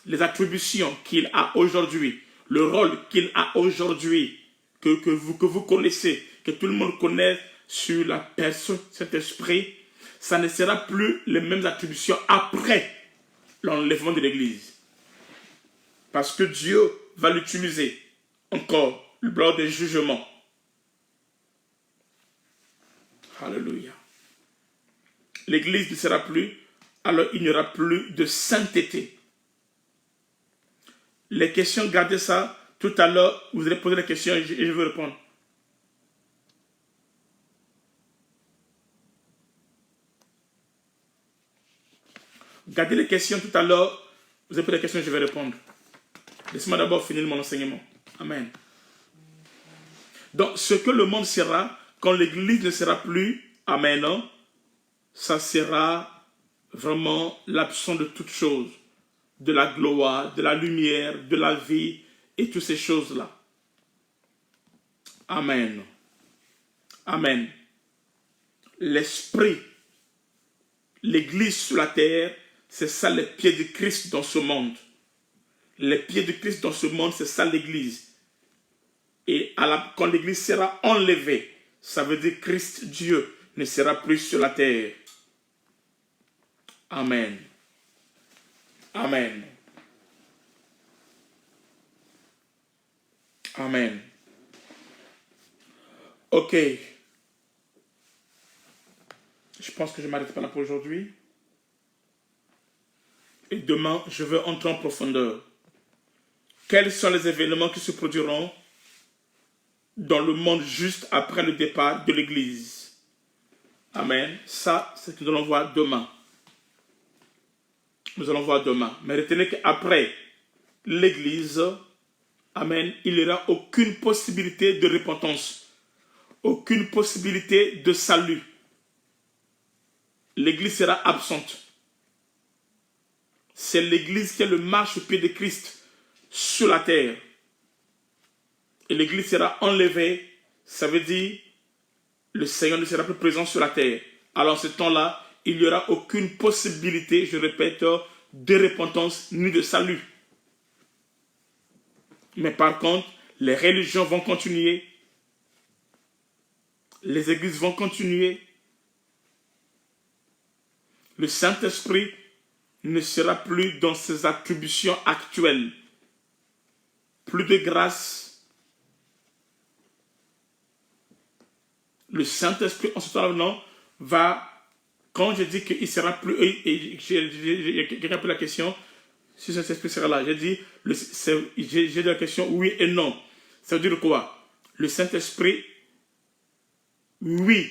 Les attributions qu'il a aujourd'hui, le rôle qu'il a aujourd'hui, que vous connaissez, que tout le monde connaît sur la personne, cet esprit, ça ne sera plus les mêmes attributions après l'enlèvement de l'Église. Parce que Dieu va l'utiliser encore lors des jugements. Alléluia. L'Église ne sera plus, alors il n'y aura plus de sainteté. Les questions, gardez ça. Tout à l'heure, vous allez poser les questions et je vais répondre. Gardez les questions tout à l'heure. Vous avez posé des questions et je vais répondre. Laissez-moi d'abord finir mon enseignement. Amen. Donc, ce que le monde sera, quand l'Église ne sera plus, amen, ça sera vraiment l'absence de toutes choses. De la gloire, de la lumière, de la vie et toutes ces choses-là. Amen. Amen. L'esprit, l'Église sur la terre, c'est ça les pieds de Christ dans ce monde. Les pieds de Christ dans ce monde, c'est ça l'Église. Et quand l'Église sera enlevée, ça veut dire Christ, Dieu, ne sera plus sur la terre. Amen. Amen. Amen. Ok. Je pense que je m'arrête pas là pour aujourd'hui. Et demain, je veux entrer en profondeur. Quels sont les événements qui se produiront dans le monde juste après le départ de l'Église? Amen. Ça, c'est ce que nous allons voir demain. Nous allons voir demain. Mais retenez qu'après l'Église, amen, il n'y aura aucune possibilité de repentance. Aucune possibilité de salut. L'Église sera absente. C'est l'Église qui est le marchepied de Christ sur la terre. Et l'Église sera enlevée. Ça veut dire le Seigneur ne sera plus présent sur la terre. Alors, en ce temps-là, il n'y aura aucune possibilité, je répète, de repentance ni de salut. Mais par contre, les religions vont continuer. Les églises vont continuer. Le Saint-Esprit ne sera plus dans ses attributions actuelles. Plus de grâce. Le Saint-Esprit, en ce temps-là, va, quand je dis qu'il ne sera plus, quelqu'un pose la question, si le Saint-Esprit sera là, j'ai dit la question oui et non. Ça veut dire quoi? Le Saint-Esprit, oui,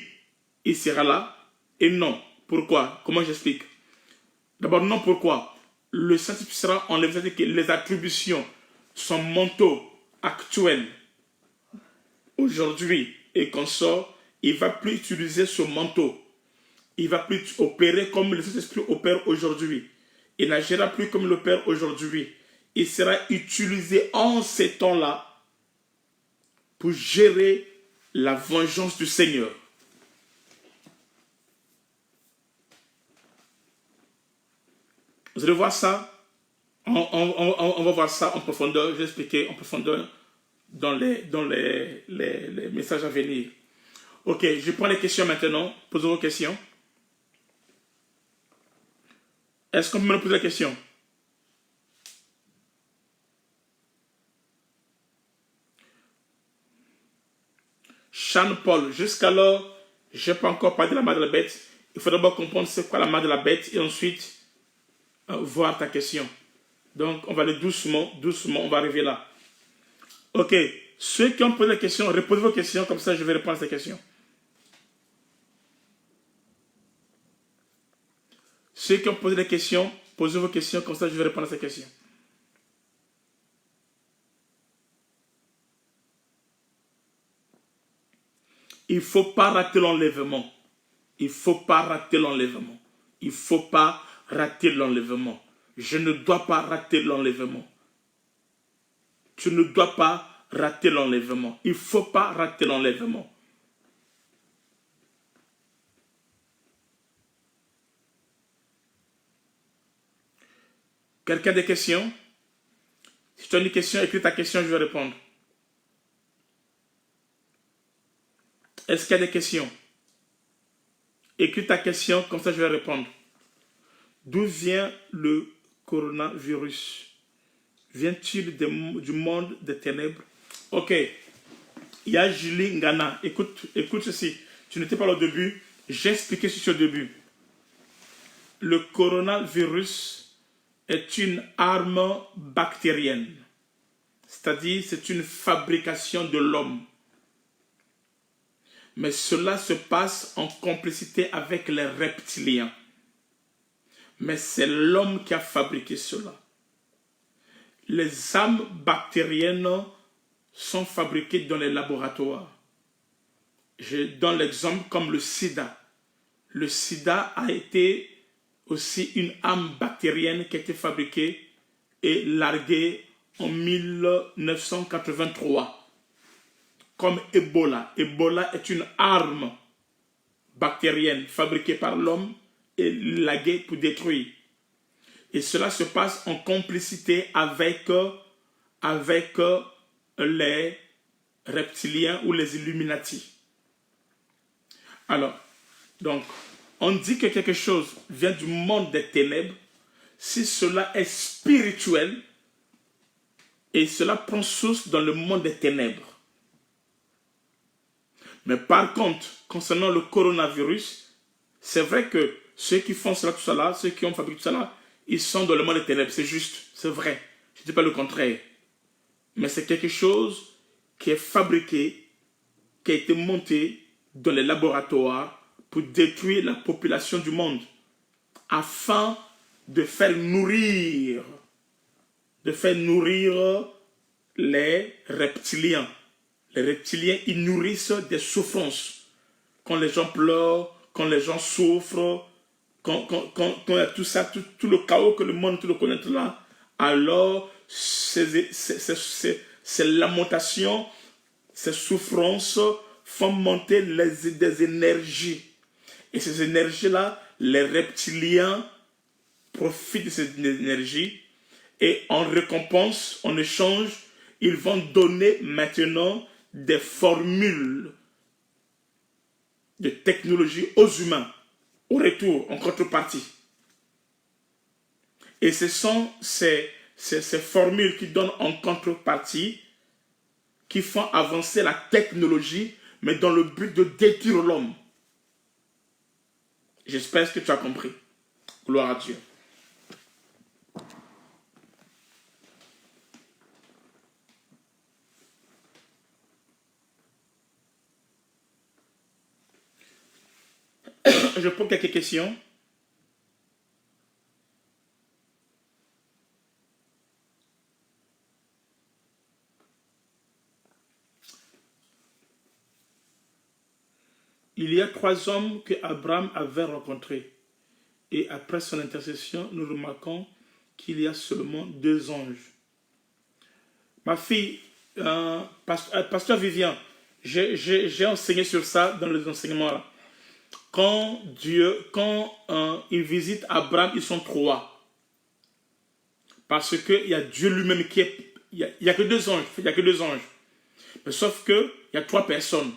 il sera là, et non. Pourquoi? Comment j'explique? D'abord, non, pourquoi? Le Saint-Esprit sera enlevé, c'est-à-dire que les attributions, son manteau actuel, aujourd'hui, et qu'on sort, il ne va plus utiliser ce manteau. Il ne va plus opérer comme le Saint-Esprit opère aujourd'hui. Il n'agira plus comme il opère aujourd'hui. Il sera utilisé en ces temps-là pour gérer la vengeance du Seigneur. Vous allez voir ça. On va voir ça en profondeur. Je vais expliquer en profondeur dans les messages à venir. Ok, je prends les questions maintenant. Posez vos questions. Est-ce qu'on peut me poser la question? Sean Paul, jusqu'alors, je n'ai pas encore parlé de la mort de la bête. Il faut d'abord comprendre c'est quoi la mort de la bête et ensuite voir ta question. Donc, on va aller doucement, on va arriver là. Ok, ceux qui ont posé la question, reposez vos questions, comme ça je vais répondre à ces questions. Ceux qui ont posé des questions, posez vos questions, comme ça je vais répondre à ces questions. Il ne faut pas rater l'enlèvement. Il ne faut pas rater l'enlèvement. Il ne faut pas rater l'enlèvement. Je ne dois pas rater l'enlèvement. Tu ne dois pas rater l'enlèvement. Il ne faut pas rater l'enlèvement. Quelqu'un a des questions? Si tu as une question, écris ta question, je vais répondre. Est-ce qu'il y a des questions? Écris ta question, comme ça je vais répondre. D'où vient le coronavirus? Vient-il du monde des ténèbres? Ok. Il y a Julie Ngana. Écoute ceci. Tu n'étais pas là au début. J'ai expliqué ceci au début. Le coronavirus est une arme bactérienne. C'est-à-dire, c'est une fabrication de l'homme. Mais cela se passe en complicité avec les reptiliens. Mais c'est l'homme qui a fabriqué cela. Les armes bactériennes sont fabriquées dans les laboratoires. Je donne l'exemple comme le sida. Le sida a été aussi une arme bactérienne qui a été fabriquée et larguée en 1983. Comme Ebola. Ebola est une arme bactérienne fabriquée par l'homme et larguée pour détruire. Et cela se passe en complicité avec les reptiliens ou les Illuminati. Alors, donc, on dit que quelque chose vient du monde des ténèbres si cela est spirituel et cela prend source dans le monde des ténèbres. Mais par contre, concernant le coronavirus, c'est vrai que ceux qui font cela, tout cela, ceux qui ont fabriqué tout cela, ils sont dans le monde des ténèbres, c'est juste, c'est vrai. Je ne dis pas le contraire. Mais c'est quelque chose qui est fabriqué, qui a été monté dans les laboratoires pour détruire la population du monde, afin de faire nourrir les reptiliens. Les reptiliens, ils nourrissent des souffrances. Quand les gens pleurent, quand les gens souffrent, quand il y a tout ça, tout le chaos que le monde tout le connaît là, alors ces lamentations, ces souffrances font monter des énergies. Et ces énergies-là, les reptiliens profitent de ces énergies et en récompense, en échange, ils vont donner maintenant des formules de technologie aux humains, au retour, en contrepartie. Et ce sont ces formules qui donnent en contrepartie, qui font avancer la technologie, mais dans le but de détruire l'homme. J'espère que tu as compris. Gloire à Dieu. Je prends quelques questions. Il y a 3 hommes que Abraham avait rencontrés. Et après son intercession, nous remarquons qu'il y a seulement 2 anges. Ma fille, pasteur Vivian, j'ai enseigné sur ça dans les enseignements là. Quand il visite Abraham, ils sont 3. Parce qu'il y a Dieu lui-même qui est... Il n'y a que 2 anges. Il n'y a que 2 anges. Mais sauf qu'il y a 3 personnes.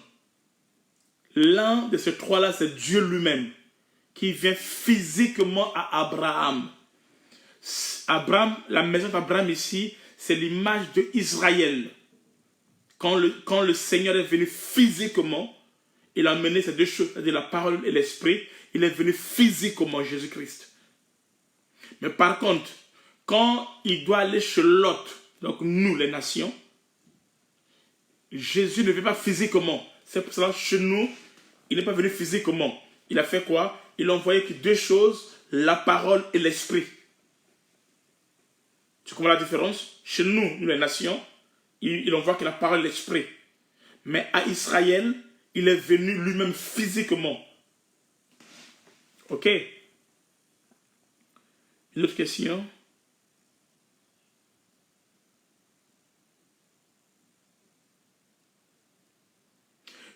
L'un de ces 3-là, c'est Dieu lui-même qui vient physiquement à Abraham. Abraham, la maison d'Abraham ici, c'est l'image d'Israël. Quand le Seigneur est venu physiquement, il a amené ces 2 choses, c'est-à-dire la parole et l'esprit. Il est venu physiquement, Jésus-Christ. Mais par contre, quand il doit aller chez l'autre, donc nous, les nations, Jésus ne vient pas physiquement. C'est pour cela que chez nous, il n'est pas venu physiquement. Il a fait quoi? Il a envoyé que 2 choses, la parole et l'esprit. Tu comprends la différence? Chez nous, les nations, il envoie que la parole et l'esprit. Mais à Israël, Il est venu lui-même physiquement. Ok? Une autre question?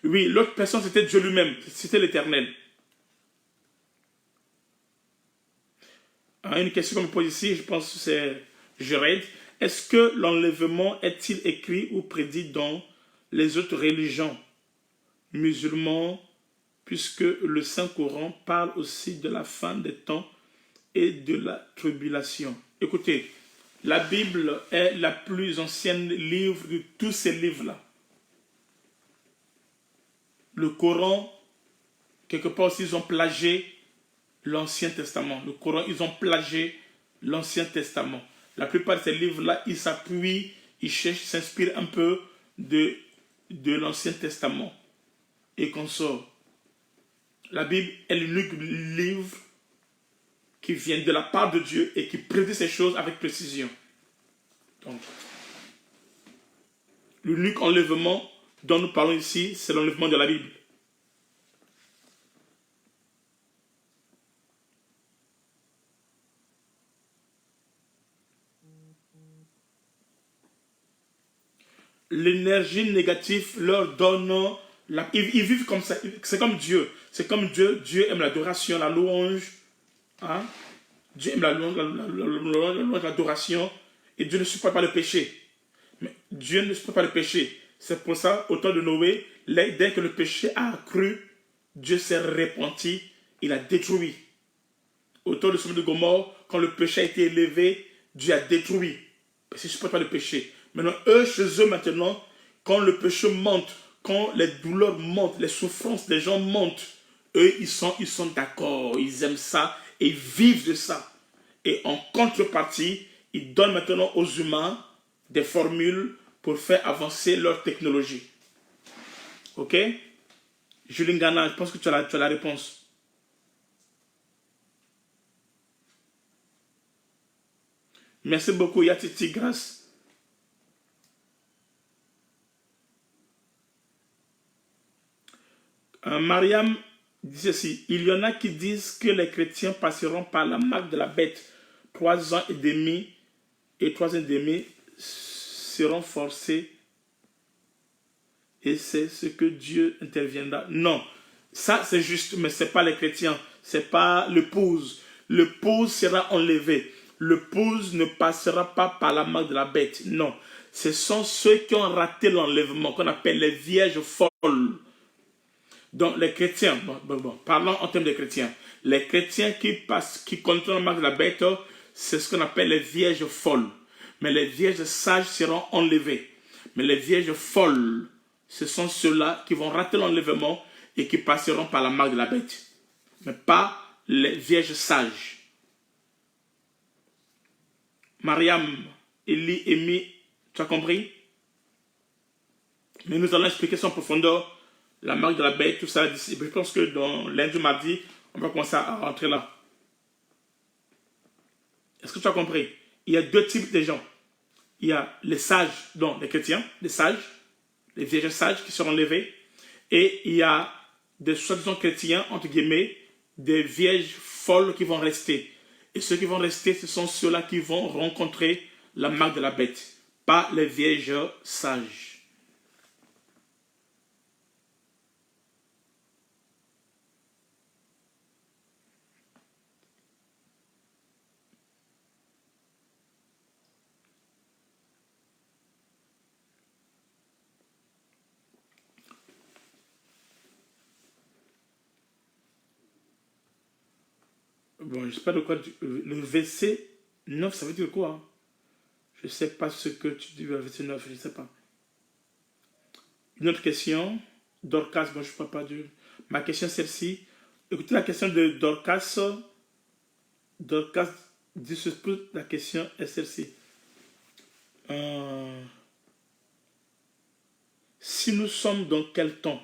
Oui, l'autre personne, c'était Dieu lui-même. C'était l'Éternel. Une question qu'on me pose ici, je pense que c'est Jared. Est-ce que l'enlèvement est-il écrit ou prédit dans les autres religions musulmanes, puisque le Saint-Coran parle aussi de la fin des temps et de la tribulation? Écoutez, la Bible est la plus ancienne livre de tous ces livres-là. Le Coran, quelque part aussi, ils ont plagié l'Ancien Testament. Le Coran, ils ont plagié l'Ancien Testament. La plupart de ces livres-là, ils s'appuient, ils cherchent, s'inspirent un peu de l'Ancien Testament. Et qu'on sort. La Bible est l'unique livre qui vient de la part de Dieu et qui prédit ces choses avec précision. Donc, l'unique enlèvement dont nous parlons ici, c'est l'enlèvement de la Bible. L'énergie négative leur donne... Ils vivent comme ça. C'est comme Dieu. C'est comme Dieu. Dieu aime l'adoration, la louange. Hein? Dieu aime la louange, l'adoration. Et Dieu ne supporte pas le péché. Mais Dieu ne supporte pas le péché. C'est pour ça, au temps de Noé, dès que le péché a accru, Dieu s'est repenti. Il a détruit. Au temps de Sodome et de Gomorrhe, quand le péché a été élevé, Dieu a détruit. Parce qu'il ne supporte pas le péché. Maintenant, eux, chez eux, maintenant, quand le péché monte, quand les douleurs montent, les souffrances des gens montent, eux, ils sont d'accord, ils aiment ça et ils vivent de ça. Et en contrepartie, ils donnent maintenant aux humains des formules pour faire avancer leur technologie. Ok? Julie Ngana, je pense que tu as la réponse. Merci beaucoup, Yatiti, grâce. Mariam dit ceci, il y en a qui disent que les chrétiens passeront par la marque de la bête 3 ans et demi et 3 ans et demi seront forcés et c'est ce que Dieu interviendra. Non, ça c'est juste, mais ce n'est pas les chrétiens, ce n'est pas l'épouse. L'épouse sera enlevée. L'épouse ne passera pas par la marque de la bête. Non, ce sont ceux qui ont raté l'enlèvement, qu'on appelle les vierges folles. Donc les chrétiens, parlons en termes de chrétiens, les chrétiens qui contrôlent la marque de la bête, c'est ce qu'on appelle les vierges folles. Mais les vierges sages seront enlevées. Mais les vierges folles, ce sont ceux-là qui vont rater l'enlèvement et qui passeront par la marque de la bête. Mais pas les vierges sages. Mariam, Eli, Emi, tu as compris? Mais nous allons expliquer ça en profondeur. La marque de la bête, tout ça. Je pense que dans lundi, mardi, on va commencer à rentrer là. Est-ce que tu as compris? Il y a 2 types de gens. Il y a les sages, donc les chrétiens, les sages, les vierges sages qui seront enlevés. Et il y a des soi-disant chrétiens, entre guillemets, des vierges folles qui vont rester. Et ceux qui vont rester, ce sont ceux-là qui vont rencontrer la marque de la bête. Pas les vierges sages. Bon, je ne sais pas de quoi le verset 9, ça veut dire quoi? Je ne sais pas ce que tu dis, le verset 9, je ne sais pas. Une autre question. Dorcas, bon, je ne parle pas de... Ma question, celle-ci. Écoutez la question de Dorcas. Dorcas dit que la question est celle-ci. Si nous sommes dans quel temps?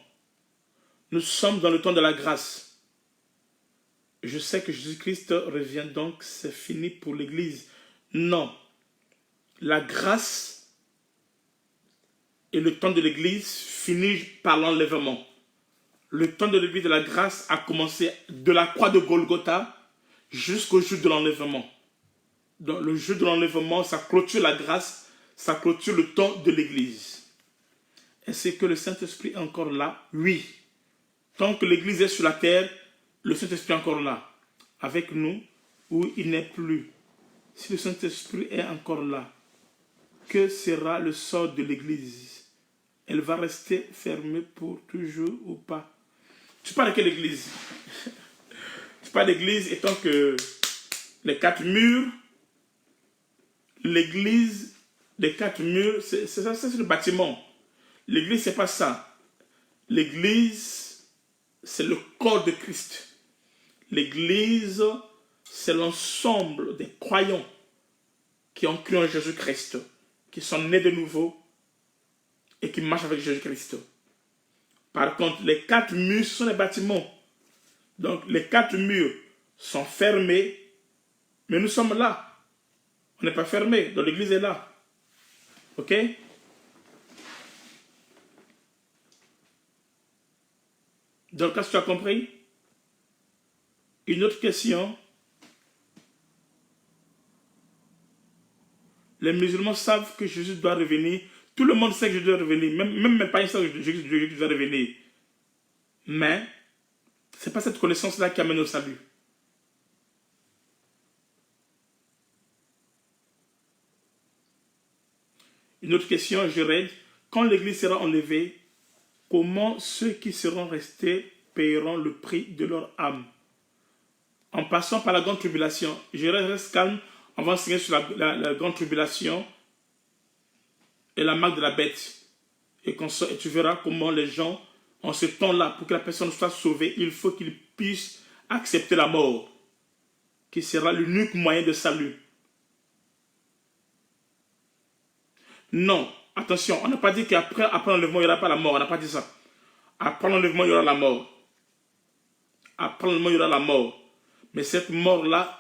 Nous sommes dans le temps de la grâce. Je sais que Jésus-Christ revient, donc c'est fini pour l'Église. Non. La grâce et le temps de l'Église finit par l'enlèvement. Le temps de l'église de la grâce a commencé de la croix de Golgotha jusqu'au jour de l'enlèvement. Donc le jour de l'enlèvement, ça clôture la grâce, ça clôture le temps de l'église. Est-ce que le Saint-Esprit est encore là? Oui. Tant que l'église est sur la terre, le Saint-Esprit est encore là, avec nous, ou il n'est plus. Si le Saint-Esprit est encore là, que sera le sort de l'église? Elle va rester fermée pour toujours ou pas? Tu parles de quelle église? Tu parles d'église étant que les 4 murs, l'église, les 4 murs, c'est ça, c'est le bâtiment. L'église, c'est pas ça. L'église, c'est le corps de Christ. L'église, c'est l'ensemble des croyants qui ont cru en Jésus-Christ, qui sont nés de nouveau et qui marchent avec Jésus-Christ. Par contre, les 4 murs sont les bâtiments. Donc, les 4 murs sont fermés, mais nous sommes là. On n'est pas fermé, donc l'église est là. Ok? Donc, est-ce que tu as compris? Une autre question. Les musulmans savent que Jésus doit revenir. Tout le monde sait que Jésus doit revenir. Même mes parents savent que Jésus doit revenir. Mais, ce n'est pas cette connaissance-là qui amène au salut. Une autre question, je règle. Quand l'église sera enlevée, comment ceux qui seront restés paieront le prix de leur âme? En passant par la grande tribulation. Je reste calme. On va enseigner sur la grande tribulation et la marque de la bête. Et tu verras comment les gens, en ce temps-là, pour que la personne soit sauvée, il faut qu'il puisse accepter la mort, qui sera l'unique moyen de salut. Non, attention, on n'a pas dit qu'après l'enlèvement, il n'y aura pas la mort. On n'a pas dit ça. Après l'enlèvement, il y aura la mort. Après l'enlèvement, il y aura la mort. Mais cette mort-là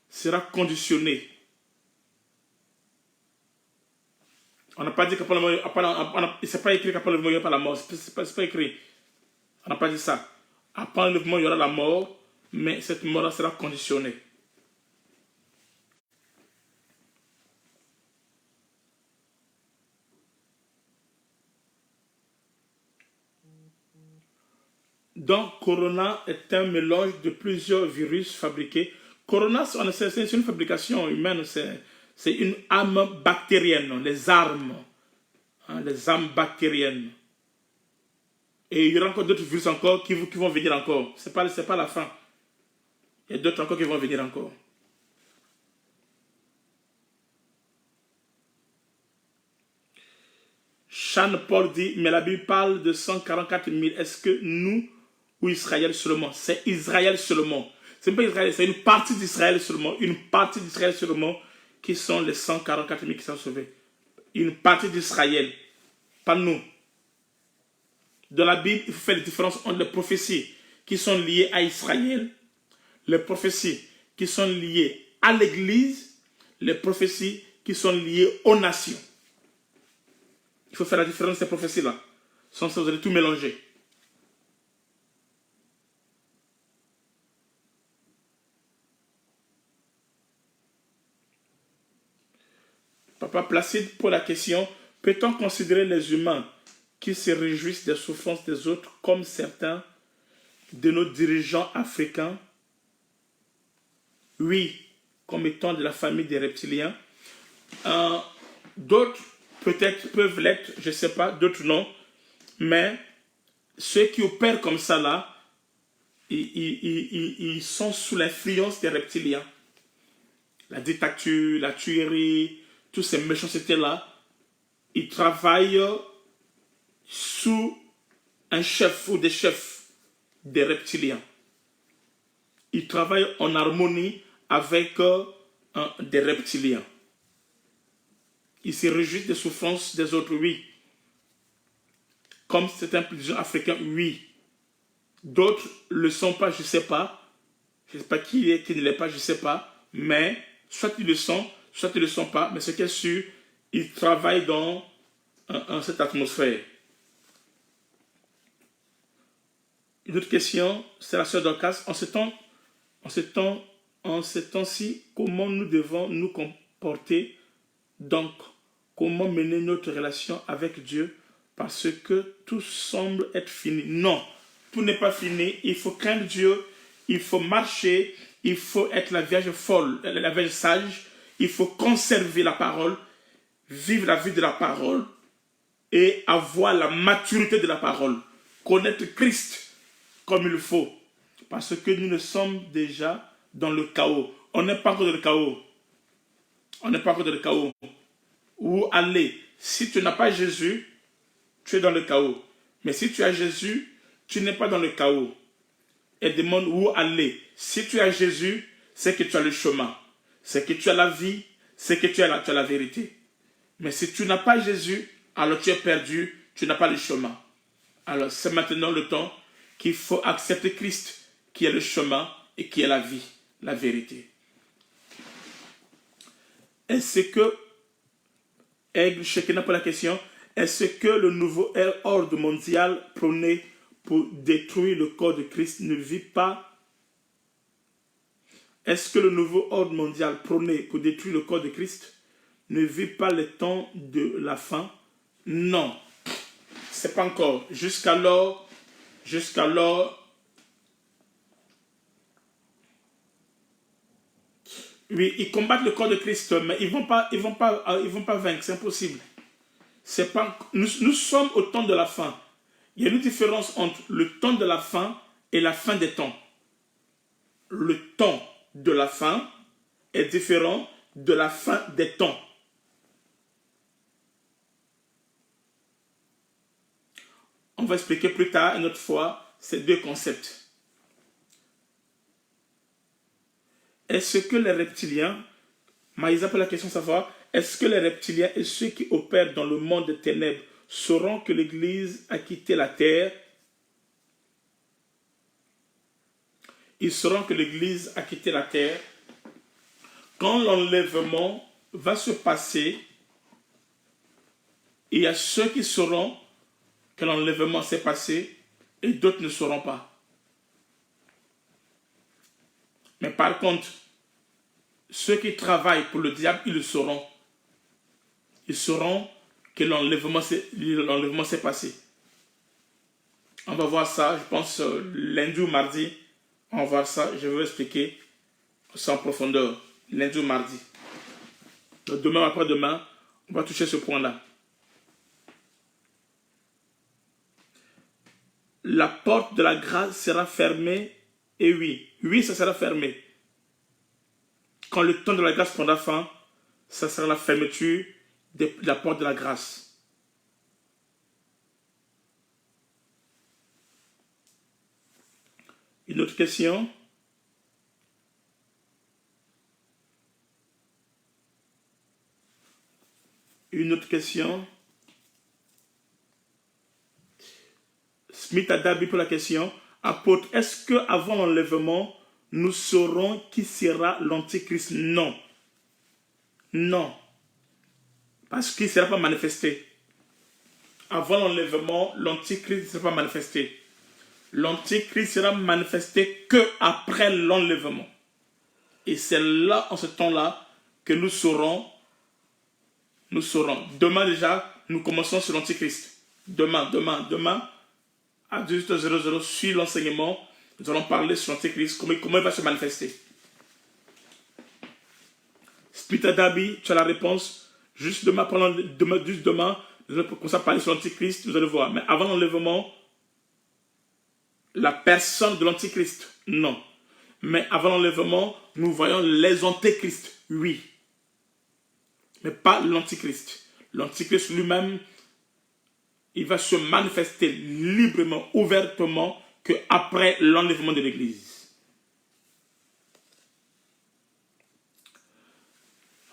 sera conditionnée. On n'a pas dit qu'après l'enlèvement, c'est pas écrit qu'après l'enlèvement, il n'y aura pas la mort. C'est pas écrit. On n'a pas dit ça. Après l'enlèvement, il y aura la mort, mais cette mort-là sera conditionnée. Donc, Corona est un mélange de plusieurs virus fabriqués. Corona, c'est une fabrication humaine, c'est une arme bactérienne, les armes bactériennes. Et il y aura encore d'autres virus encore qui vont venir encore. C'est pas la fin. Il y a d'autres encore qui vont venir encore. Sean Paul dit, mais la Bible parle de 144 000. Est-ce que nous ou Israël seulement? C'est Israël seulement. Ce n'est pas Israël, c'est une partie d'Israël seulement. Une partie d'Israël seulement qui sont les 144 000 qui sont sauvés. Une partie d'Israël, pas nous. Dans la Bible, il faut faire la différence entre les prophéties qui sont liées à Israël, les prophéties qui sont liées à l'Église, les prophéties qui sont liées aux nations. Il faut faire la différence de ces prophéties-là. Sans ça, vous allez tout mélanger. Papa Placide pose la question, peut-on considérer les humains qui se réjouissent des souffrances des autres comme certains de nos dirigeants africains? Oui, comme étant de la famille des reptiliens. D'autres peut-être peuvent l'être, je ne sais pas, d'autres non. Mais ceux qui opèrent comme ça là, ils sont sous l'influence des reptiliens. La dictature, la tuerie, toutes ces méchancetés-là, ils travaillent sous un chef ou des chefs des reptiliens. Ils travaillent en harmonie avec des reptiliens. Ils se réjouissent des souffrances des autres, oui. Comme certains dirigeants africains, oui. D'autres ne le sont pas, je ne sais pas. Je ne sais pas qui est, qui ne l'est pas, je ne sais pas. Mais soit ils le sont, soit ils ne le sont pas. Mais ce qui est sûr, ils travaillent dans cette atmosphère. Une autre question, c'est la sœur Dorcas. En ces temps-ci, comment nous devons nous comporter? Donc, comment mener notre relation avec Dieu? Parce que tout semble être fini. Non, tout n'est pas fini. Il faut craindre Dieu, il faut marcher, il faut être la Vierge folle, la Vierge sage. Il faut conserver la parole, vivre la vie de la parole et avoir la maturité de la parole. Connaître Christ comme il faut. Parce que nous sommes déjà dans le chaos. On n'est pas encore dans le chaos. On n'est pas encore dans le chaos. Où aller? Si tu n'as pas Jésus, tu es dans le chaos. Mais si tu as Jésus, tu n'es pas dans le chaos. Et demande où aller. Si tu as Jésus, c'est que tu as le chemin. C'est que tu as la vie. C'est que tu as la vérité. Mais si tu n'as pas Jésus, alors tu es perdu. Tu n'as pas le chemin. Alors c'est maintenant le temps qu'il faut accepter Christ, qui est le chemin et qui est la vie, la vérité. Est-ce que, Aigle Shekina pour la question, est-ce que le nouveau ordre mondial prôné pour détruire le corps de Christ ne vit pas? Est-ce que le nouveau ordre mondial prôné pour détruire le corps de Christ ne vit pas le temps de la fin? Non, c'est pas encore. Jusqu'alors, oui, ils combattent le corps de Christ, mais ils vont pas vaincre, c'est impossible. C'est pas, nous sommes au temps de la fin. Il y a une différence entre le temps de la fin et la fin des temps. Le temps de la fin est différent de la fin des temps. On va expliquer plus tard, une autre fois, ces deux concepts. Est-ce que les reptiliens, Maïsa pour la question savoir, est-ce que les reptiliens et ceux qui opèrent dans le monde des ténèbres sauront que l'Église a quitté la terre? Ils sauront que l'Église a quitté la terre. Quand l'enlèvement va se passer, il y a ceux qui sauront que l'enlèvement s'est passé et d'autres ne sauront pas. Mais par contre, ceux qui travaillent pour le diable, ils le sauront. Ils sauront que l'enlèvement s'est passé. On va voir ça, je pense, lundi ou mardi. On va voir ça, je vais vous expliquer ça en profondeur. Lundi ou mardi. Donc demain ou après-demain, on va toucher ce point-là. La porte de la grâce sera fermée. Et oui, ça sera fermé. Quand le temps de la grâce prendra fin, ça sera la fermeture de la porte de la grâce. Une autre question? Une autre question? Smith Adabi pour la question. Apôtre, est-ce qu'avant l'enlèvement, nous saurons qui sera l'antichrist? Non. Non. Parce qu'il ne sera pas manifesté. Avant l'enlèvement, l'antichrist ne sera pas manifesté. L'antichrist sera manifesté qu'après l'enlèvement. Et c'est là, en ce temps-là, que nous saurons. Demain déjà, nous commençons sur l'antichrist. Demain. À 18h00, sur l'enseignement, nous allons parler sur l'antéchrist, comment il va se manifester. Spita Dabi, tu as la réponse. Juste demain, nous allons commencer à parler sur l'antéchrist, vous allez voir. Mais avant l'enlèvement, la personne de l'antéchrist, non. Mais avant l'enlèvement, nous voyons les antéchrists, oui. Mais pas l'antéchrist. L'antéchrist lui-même, il va se manifester librement, ouvertement, qu'après l'enlèvement de l'Église.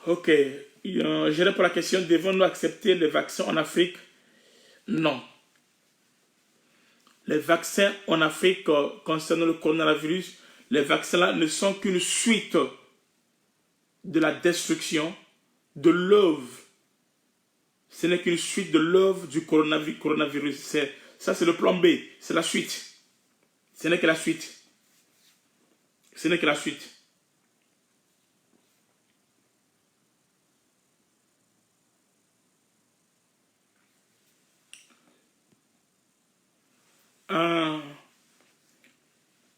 Ok. Je réponds à la question, devons-nous accepter les vaccins en Afrique? Non. Les vaccins en Afrique concernant le coronavirus, les vaccins-là ne sont qu'une suite de la destruction, de l'œuvre. Ce n'est qu'une suite de l'œuvre du coronavirus. Ça, c'est le plan B. C'est la suite. Ce n'est que la suite. Ce n'est que la suite.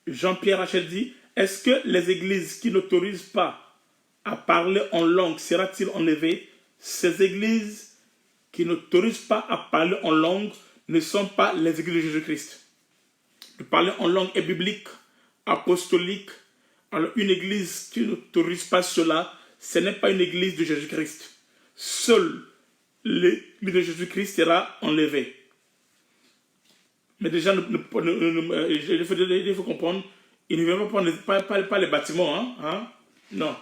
Jean-Pierre Rachel dit, est-ce que les églises qui n'autorisent pas à parler en langue sera-t-il enlevé? Ces églises qui n'autorisent pas à parler en langue ne sont pas les églises de Jésus-Christ. De parler en langue est biblique, apostolique. Alors une église qui n'autorise pas cela, ce n'est pas une église de Jésus-Christ. Seule l'église de Jésus-Christ sera enlevée. Mais déjà, il faut comprendre, il ne vient pas les bâtiments. Non.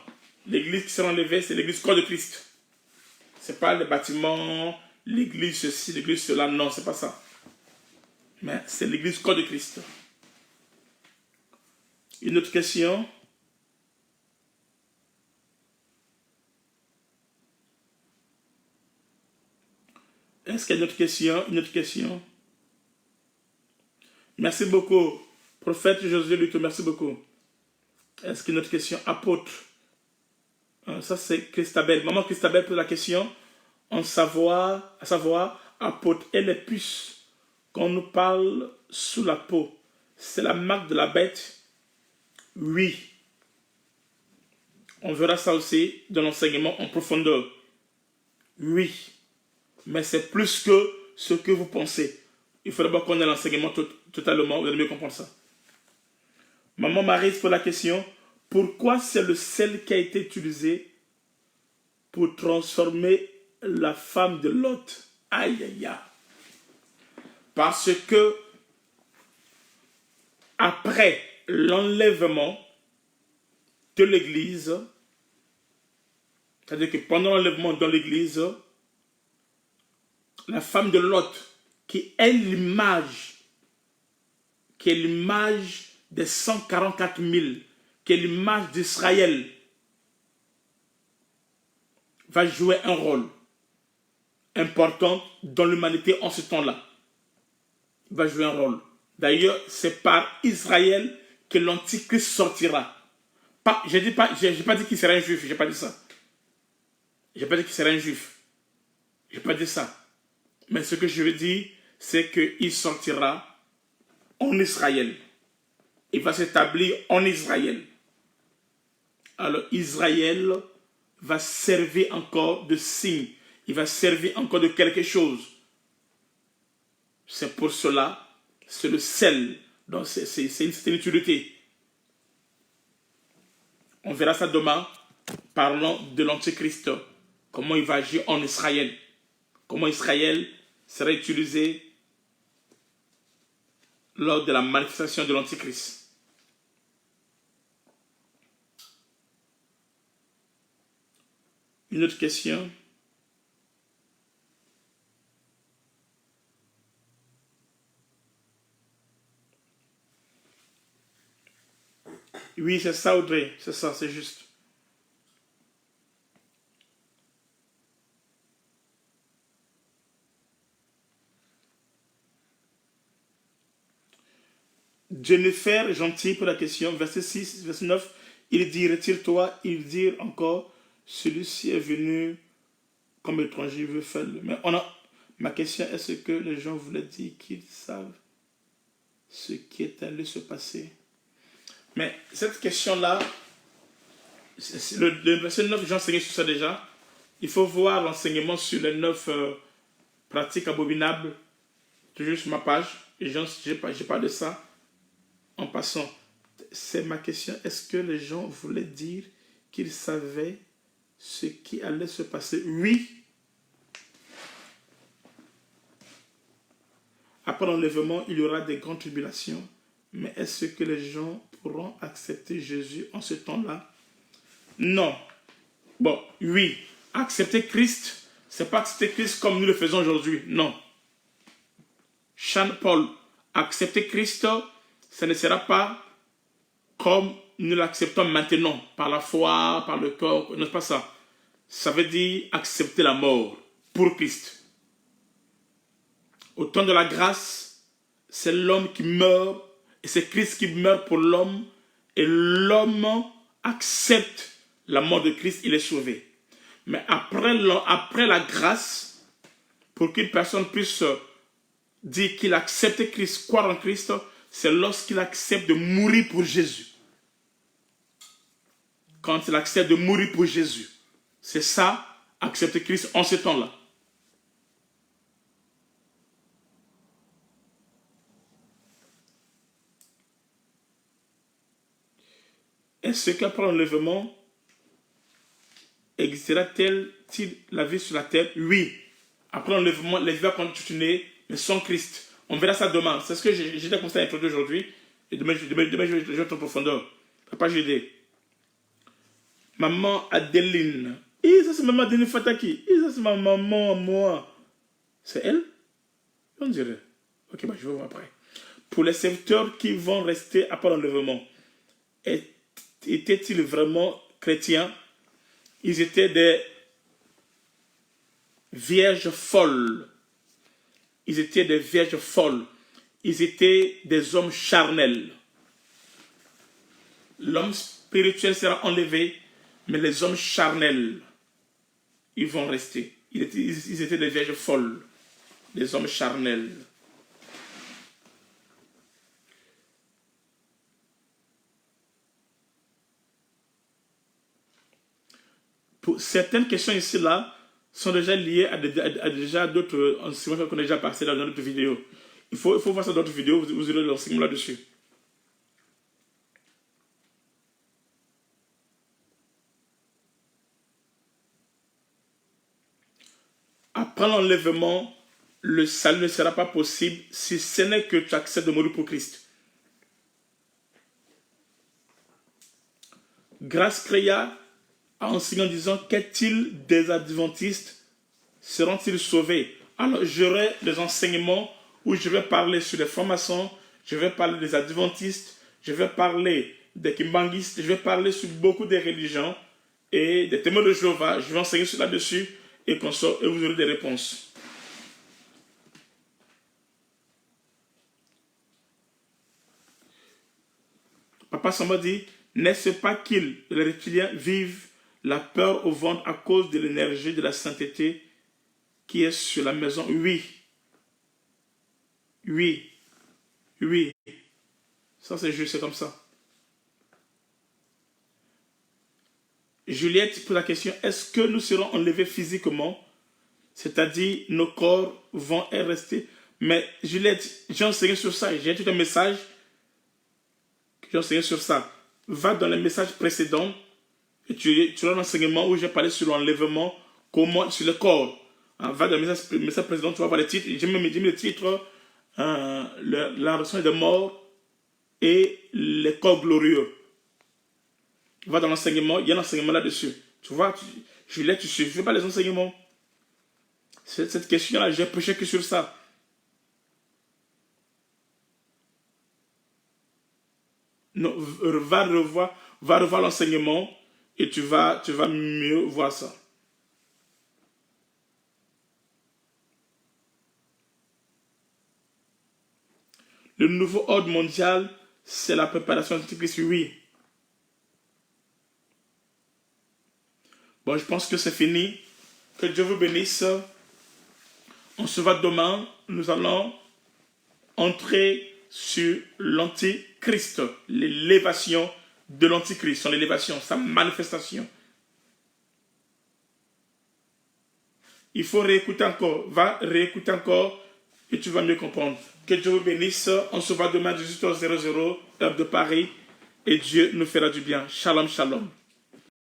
L'église qui sera enlevée, c'est l'église corps de Christ. Ce n'est pas les bâtiments, l'église ceci, l'église cela. Non, ce n'est pas ça. Mais c'est l'église corps de Christ. Une autre question? Est-ce qu'il y a une autre question? Une autre question? Merci beaucoup. Prophète Josué Luto, merci beaucoup. Est-ce qu'il y a une autre question? Apôtre. Ça, c'est Christabel. Maman Christabel pose la question. À savoir, apôtre, et les puces qu'on nous parle sous la peau, c'est la marque de la bête? Oui. On verra ça aussi dans l'enseignement en profondeur. Oui. Mais c'est plus que ce que vous pensez. Il faut d'abord qu'on ait l'enseignement totalement, vous allez mieux comprendre ça. Maman Marie pose la question, pourquoi c'est le sel qui a été utilisé pour transformer la femme de Lot? Aïe, aïe, aïe. Parce que après l'enlèvement de l'église, c'est-à-dire que pendant l'enlèvement dans l'église, la femme de Lot, qui est l'image des 144 000, qui est l'image d'Israël, va jouer un rôle important dans l'humanité en ce temps-là. Il va jouer un rôle. D'ailleurs, c'est par Israël que l'Antichrist sortira. Je n'ai pas dit qu'il serait un juif, je n'ai pas dit ça. Je n'ai pas dit qu'il serait un juif. Je n'ai pas dit ça. Mais ce que je veux dire, c'est qu'il sortira en Israël. Il va s'établir en Israël. Alors Israël va servir encore de signe. Il va servir encore de quelque chose. C'est pour cela, c'est le sel. Donc c'est une utilité. On verra ça demain, parlant de l'Antichrist. Comment il va agir en Israël. Comment Israël sera utilisé lors de la manifestation de l'Antichrist. Une autre question? Oui, c'est ça, Audrey. C'est ça, c'est juste. Jennifer, gentil pour la question. Verset 6, verset 9. Il dit, retire-toi. Il dit encore, celui-ci est venu comme étranger, veut faire le... Mais ma question, est-ce que les gens voulaient dire qu'ils savent ce qui est allé se passer? Mais cette question-là, le verset 9, j'ai enseigné sur ça déjà. Il faut voir l'enseignement sur les 9 pratiques abominables, toujours sur ma page. Et j'ai pas de ça. En passant, c'est ma question. Est-ce que les gens voulaient dire qu'ils savaient ce qui allait se passer? Oui. Après l'enlèvement, il y aura des grandes tribulations. Mais est-ce que les gens pourront accepter Jésus en ce temps-là? Non. Bon, oui. Accepter Christ, c'est pas accepter Christ comme nous le faisons aujourd'hui. Non. Sean Paul, accepter Christ, ce ne sera pas comme nous l'acceptons maintenant, par la foi, par le corps. Non, c'est pas ça. Ça veut dire accepter la mort pour Christ. Au temps de la grâce, c'est l'homme qui meurt Et c'est Christ qui meurt pour l'homme. Et l'homme accepte la mort de Christ, il est sauvé. Mais après la grâce, pour qu'une personne puisse dire qu'il accepte Christ, croire en Christ, c'est lorsqu'il accepte de mourir pour Jésus. Quand il accepte de mourir pour Jésus. C'est ça, accepter Christ en ce temps-là. Est-ce qu'après l'enlèvement, existera-t-il la vie sur la terre? Oui. Après l'enlèvement, les vies vont continuer, mais sans Christ. On verra ça demain. C'est ce que j'ai déjà commencé à introduire aujourd'hui. Et demain, je vais être en profondeur. Papa GD. Maman Adeline. Et ça, c'est maman Adeline Fataki. Et ça, c'est ma maman, moi. C'est elle? On dirait. Ok, bah, je vais voir après. Pour les serviteurs qui vont rester après l'enlèvement, étaient-ils vraiment chrétiens? Ils étaient des vierges folles. Ils étaient des vierges folles. Ils étaient des hommes charnels. L'homme spirituel sera enlevé, mais les hommes charnels, ils vont rester. Ils étaient des vierges folles, des hommes charnels. Pour certaines questions ici-là sont déjà liées à déjà d'autres enseignements qu'on a déjà passé dans d'autres vidéos. Il faut voir ça dans d'autres vidéos, vous aurez l'enseignement là-dessus. Après l'enlèvement, le salut ne sera pas possible si ce n'est que tu acceptes de mourir pour Christ. Grâce Créa a enseigné en disant: qu'est-il des adventistes? Seront-ils sauvés? Alors j'aurai des enseignements où je vais parler sur les francs-maçons, je vais parler des adventistes, je vais parler des kimbanguistes, je vais parler sur beaucoup de religions et des témoins de Jéhovah. Je vais enseigner sur là-dessus et vous aurez des réponses. Papa Samba dit: n'est-ce pas qu'ils, les reptiliens, vivent la peur au ventre à cause de l'énergie de la sainteté qui est sur la maison? Oui. Oui. Oui. Ça c'est juste, c'est comme ça. Juliette pose la question: est-ce que nous serons enlevés physiquement? C'est-à-dire, nos corps vont rester. Mais Juliette, j'ai enseigné sur ça. J'ai tout un message. J'ai enseigné sur ça. Va dans les messages précédents et tu as un enseignement où j'ai parlé sur l'enlèvement, comment, sur le corps. Va dans les messages précédents, tu vas voir les titres. J'ai même dit le titre, la résurrection des morts et les corps glorieux. Va dans l'enseignement, il y a un enseignement là-dessus. Tu vois, Juliette, tu ne suivais pas les enseignements. Cette question-là, j'ai prêché que sur ça. Non, va revoir l'enseignement et tu vas mieux voir ça. Le nouveau ordre mondial, c'est la préparation de Christ, oui. Bon, je pense que c'est fini. Que Dieu vous bénisse. On se voit demain. Nous allons entrer sur l'antichrist, l'élévation de l'antichrist, son élévation, sa manifestation. Il faut réécouter encore, va réécouter encore et tu vas mieux comprendre. Que Dieu vous bénisse. On se voit demain à 18h00, heure de Paris, et Dieu nous fera du bien. Shalom, shalom.